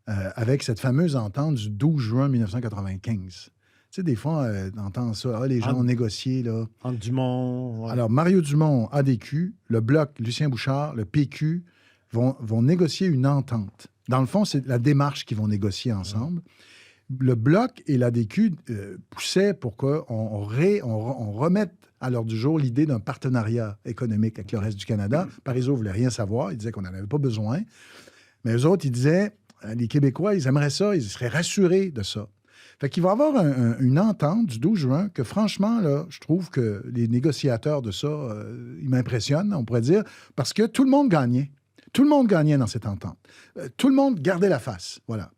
avec cette fameuse entente du 12 juin 1995. Tu sais, des fois, on entend ça. Les gens ont négocié, là. Entre Dumont. Ouais. Alors, Mario Dumont, ADQ, le Bloc, Lucien Bouchard, le PQ vont négocier une entente. Dans le fond, c'est la démarche qu'ils vont négocier ensemble. Le Bloc et l'ADQ poussaient pour qu'on remette à l'ordre du jour l'idée d'un partenariat économique avec le reste du Canada. Parizeau ne voulait rien savoir. Il disait qu'on n'en avait pas besoin. Mais eux autres, ils disaient, les Québécois, ils aimeraient ça. Ils seraient rassurés de ça. Fait qu'il va y avoir une entente du 12 juin que, franchement, là, je trouve que les négociateurs de ça, ils m'impressionnent, on pourrait dire, parce que tout le monde gagnait. Tout le monde gagnait dans cette entente. Tout le monde gardait la face. Voilà.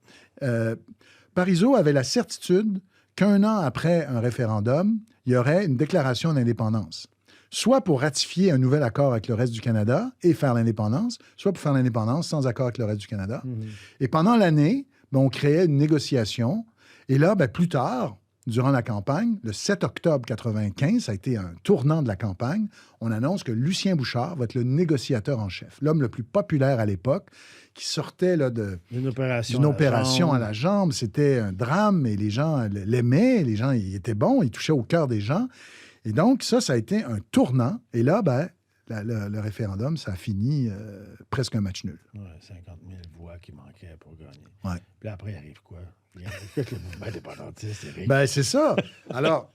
Parizeau avait la certitude qu'1 an après un référendum, il y aurait une déclaration d'indépendance. Soit pour ratifier un nouvel accord avec le reste du Canada et faire l'indépendance, soit pour faire l'indépendance sans accord avec le reste du Canada. Et pendant l'année, on créait une négociation. Et là, plus tard, durant la campagne, le 7 octobre 1995, ça a été un tournant de la campagne, on annonce que Lucien Bouchard va être le négociateur en chef, l'homme le plus populaire à l'époque, qui sortait là, d'une opération à la jambe. C'était un drame, et les gens l'aimaient, les gens, il était bon, il touchait au cœur des gens. Et donc, ça a été un tournant. Et là, le référendum, ça a fini presque un match nul. 50 000 voix qui manquaient pour gagner. Ouais. Puis après, il arrive quoi? Il arrive avec le mouvement indépendantiste. C'est ça. Alors,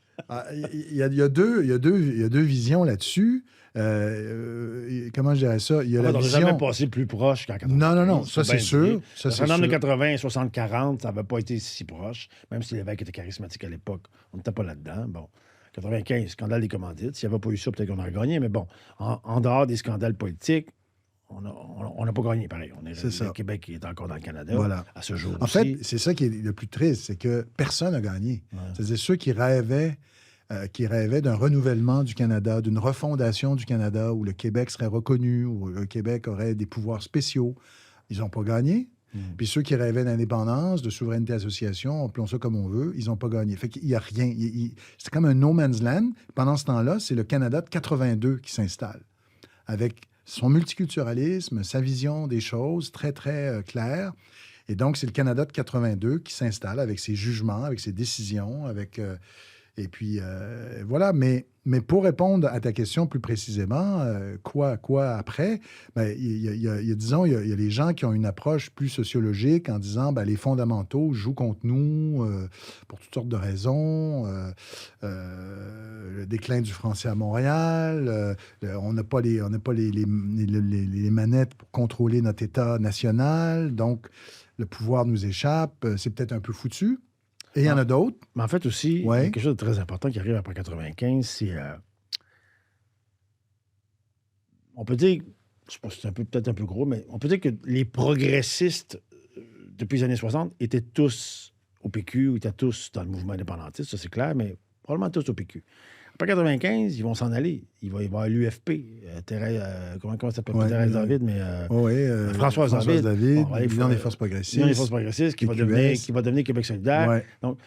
il y a deux visions là-dessus. Comment je dirais ça? Il y a la vision... On n'a jamais passé plus proche qu'en 80. Non, ça c'est sûr. Le référendum de 80 et 60-40, ça n'avait pas été si proche, même si l'évêque était charismatique à l'époque. On n'était pas là-dedans. Bon. 95, scandale des commandites. S'il n'y avait pas eu ça, peut-être qu'on aurait gagné. Mais bon, en dehors des scandales politiques, on n'a pas gagné pareil. Le Québec est encore dans le Canada à ce jour. En fait, c'est ça qui est le plus triste, c'est que personne n'a gagné. Ouais. C'est-à-dire ceux qui rêvaient d'un renouvellement du Canada, d'une refondation du Canada, où le Québec serait reconnu, où le Québec aurait des pouvoirs spéciaux, ils n'ont pas gagné. Puis ceux qui rêvaient d'indépendance, de souveraineté association, appelons ça comme on veut, ils n'ont pas gagné. Fait qu'il n'y a rien. C'est comme un no man's land. Pendant ce temps-là, c'est le Canada de 82 qui s'installe, avec son multiculturalisme, sa vision des choses très, très claire. Et donc, c'est le Canada de 82 qui s'installe avec ses jugements, avec ses décisions, avec... et puis, voilà. Mais pour répondre à ta question plus précisément, quoi après? Ben, disons, il y a les gens qui ont une approche plus sociologique en disant les fondamentaux jouent contre nous pour toutes sortes de raisons. Le déclin du français à Montréal, on n'a pas les manettes pour contrôler notre État national, donc le pouvoir nous échappe. C'est peut-être un peu foutu. Et il y en a d'autres. Mais en fait aussi, il y a quelque chose de très important qui arrive après 95, c'est... on peut dire, je pense que c'est peut-être un peu gros, mais on peut dire que les progressistes, depuis les années 60, étaient tous au PQ, ou étaient tous dans le mouvement indépendantiste, ça c'est clair, mais probablement tous au PQ. Après 95, ils vont s'en aller. Il va y avoir l'UFP, comment ça s'appelle? Thérèse David, mais... Françoise David, l'Union des forces progressistes. L'Union des forces progressistes, qui va devenir Québec solidaire. Ouais. Donc,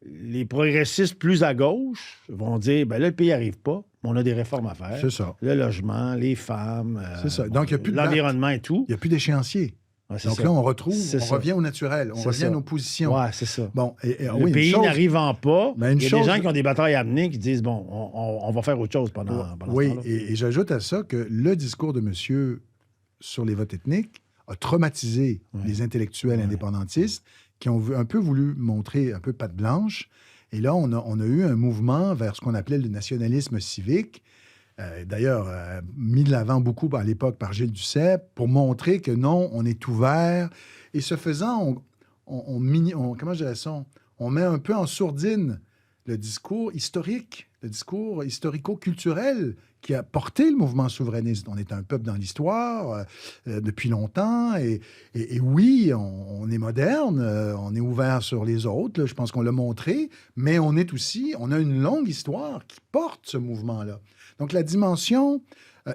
les progressistes plus à gauche vont dire, là, le pays n'arrive pas, mais on a des réformes à faire. C'est ça. Le logement, les femmes, c'est ça. Donc, il y a plus l'environnement et tout. Il n'y a plus d'échéancier. Ouais, donc ça. Là, on revient au naturel, on revient à nos positions. Oui, c'est ça. Bon, le pays n'arrivant pas, il y a des gens qui ont des batailles à mener qui disent, on va faire autre chose pendant ce temps-là. Oui, et j'ajoute à ça que le discours de monsieur sur les votes ethniques a traumatisé les intellectuels indépendantistes qui ont un peu voulu montrer un peu patte blanche. Et là, on a eu un mouvement vers ce qu'on appelait le nationalisme civique, d'ailleurs, mis de l'avant beaucoup à l'époque par Gilles Duceppe, pour montrer que non, on est ouvert. Et ce faisant, comment je dirais ça? On met un peu en sourdine le discours historique, le discours historico-culturel qui a porté le mouvement souverainiste. On est un peuple dans l'histoire depuis longtemps. Et oui, on est moderne, on est ouvert sur les autres. Là, je pense qu'on l'a montré. Mais on a une longue histoire qui porte ce mouvement-là. Donc, la dimension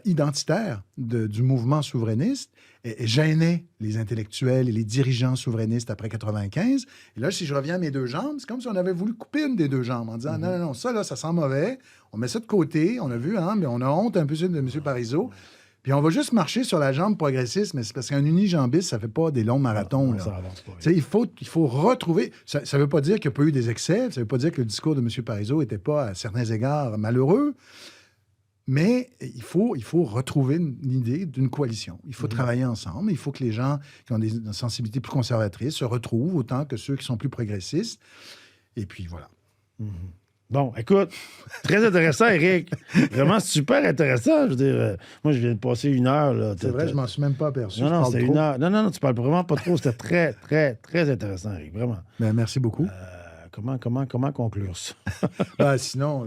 identitaire du mouvement souverainiste gênait les intellectuels et les dirigeants souverainistes après 95. Et là, si je reviens à mes deux jambes, c'est comme si on avait voulu couper une des deux jambes en disant non, ça, là, ça sent mauvais. On met ça de côté. On a vu, mais on a honte un peu de M. Parizeau. Puis on va juste marcher sur la jambe progressiste, mais c'est parce qu'un unijambiste, ça ne fait pas des longs marathons. Non, ça avance pas. Il faut retrouver... Ça ne veut pas dire qu'il n'y a pas eu des excès. Ça ne veut pas dire que le discours de M. Parizeau n'était pas, à certains égards, malheureux. Mais il faut retrouver une idée d'une coalition. Il faut travailler ensemble. Il faut que les gens qui ont des sensibilités plus conservatrices se retrouvent autant que ceux qui sont plus progressistes. Et puis, voilà. Bon, écoute, très intéressant, Éric. Vraiment super intéressant. Je veux dire, moi, je viens de passer 1 heure. Là. C'est vrai, je m'en suis même pas aperçu. Non, c'est 1 heure. Non, tu parles vraiment pas trop. C'était très, très, très intéressant, Éric, vraiment. Bien, merci beaucoup. Comment conclure ça? Sinon,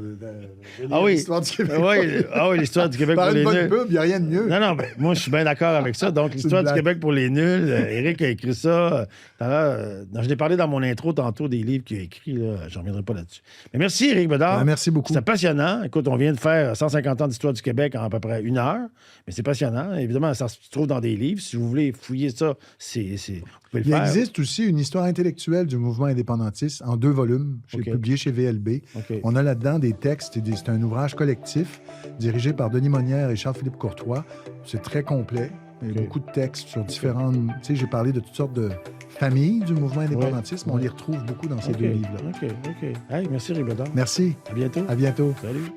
l'histoire du Québec. Oui, l'histoire du Québec pour les nuls. Il n'y a rien de mieux. Non, moi, je suis bien d'accord avec ça. Donc, l'histoire du Québec pour les nuls, Éric a écrit ça. Je l'ai parlé dans mon intro tantôt des livres qu'il a écrits. Je ne reviendrai pas là-dessus. Mais merci, Éric Bédard. Merci beaucoup. C'était passionnant. Écoute, on vient de faire 150 ans d'histoire du Québec en à peu près 1 heure. Mais c'est passionnant. Évidemment, ça se trouve dans des livres. Si vous voulez fouiller ça, vous pouvez le faire. Il existe aussi une histoire intellectuelle du mouvement indépendantiste en 2 volumes. J'ai publié chez VLB. On a là-dedans des textes. C'est un ouvrage collectif dirigé par Denis Monnière et Charles-Philippe Courtois. C'est très complet. Il y a beaucoup de textes sur différentes... Tu sais, j'ai parlé de toutes sortes de familles du mouvement indépendantiste, mais on les retrouve beaucoup dans ces 2 livres-là. OK. Hey, merci, Éric Bédard. Merci. À bientôt. À bientôt. Salut.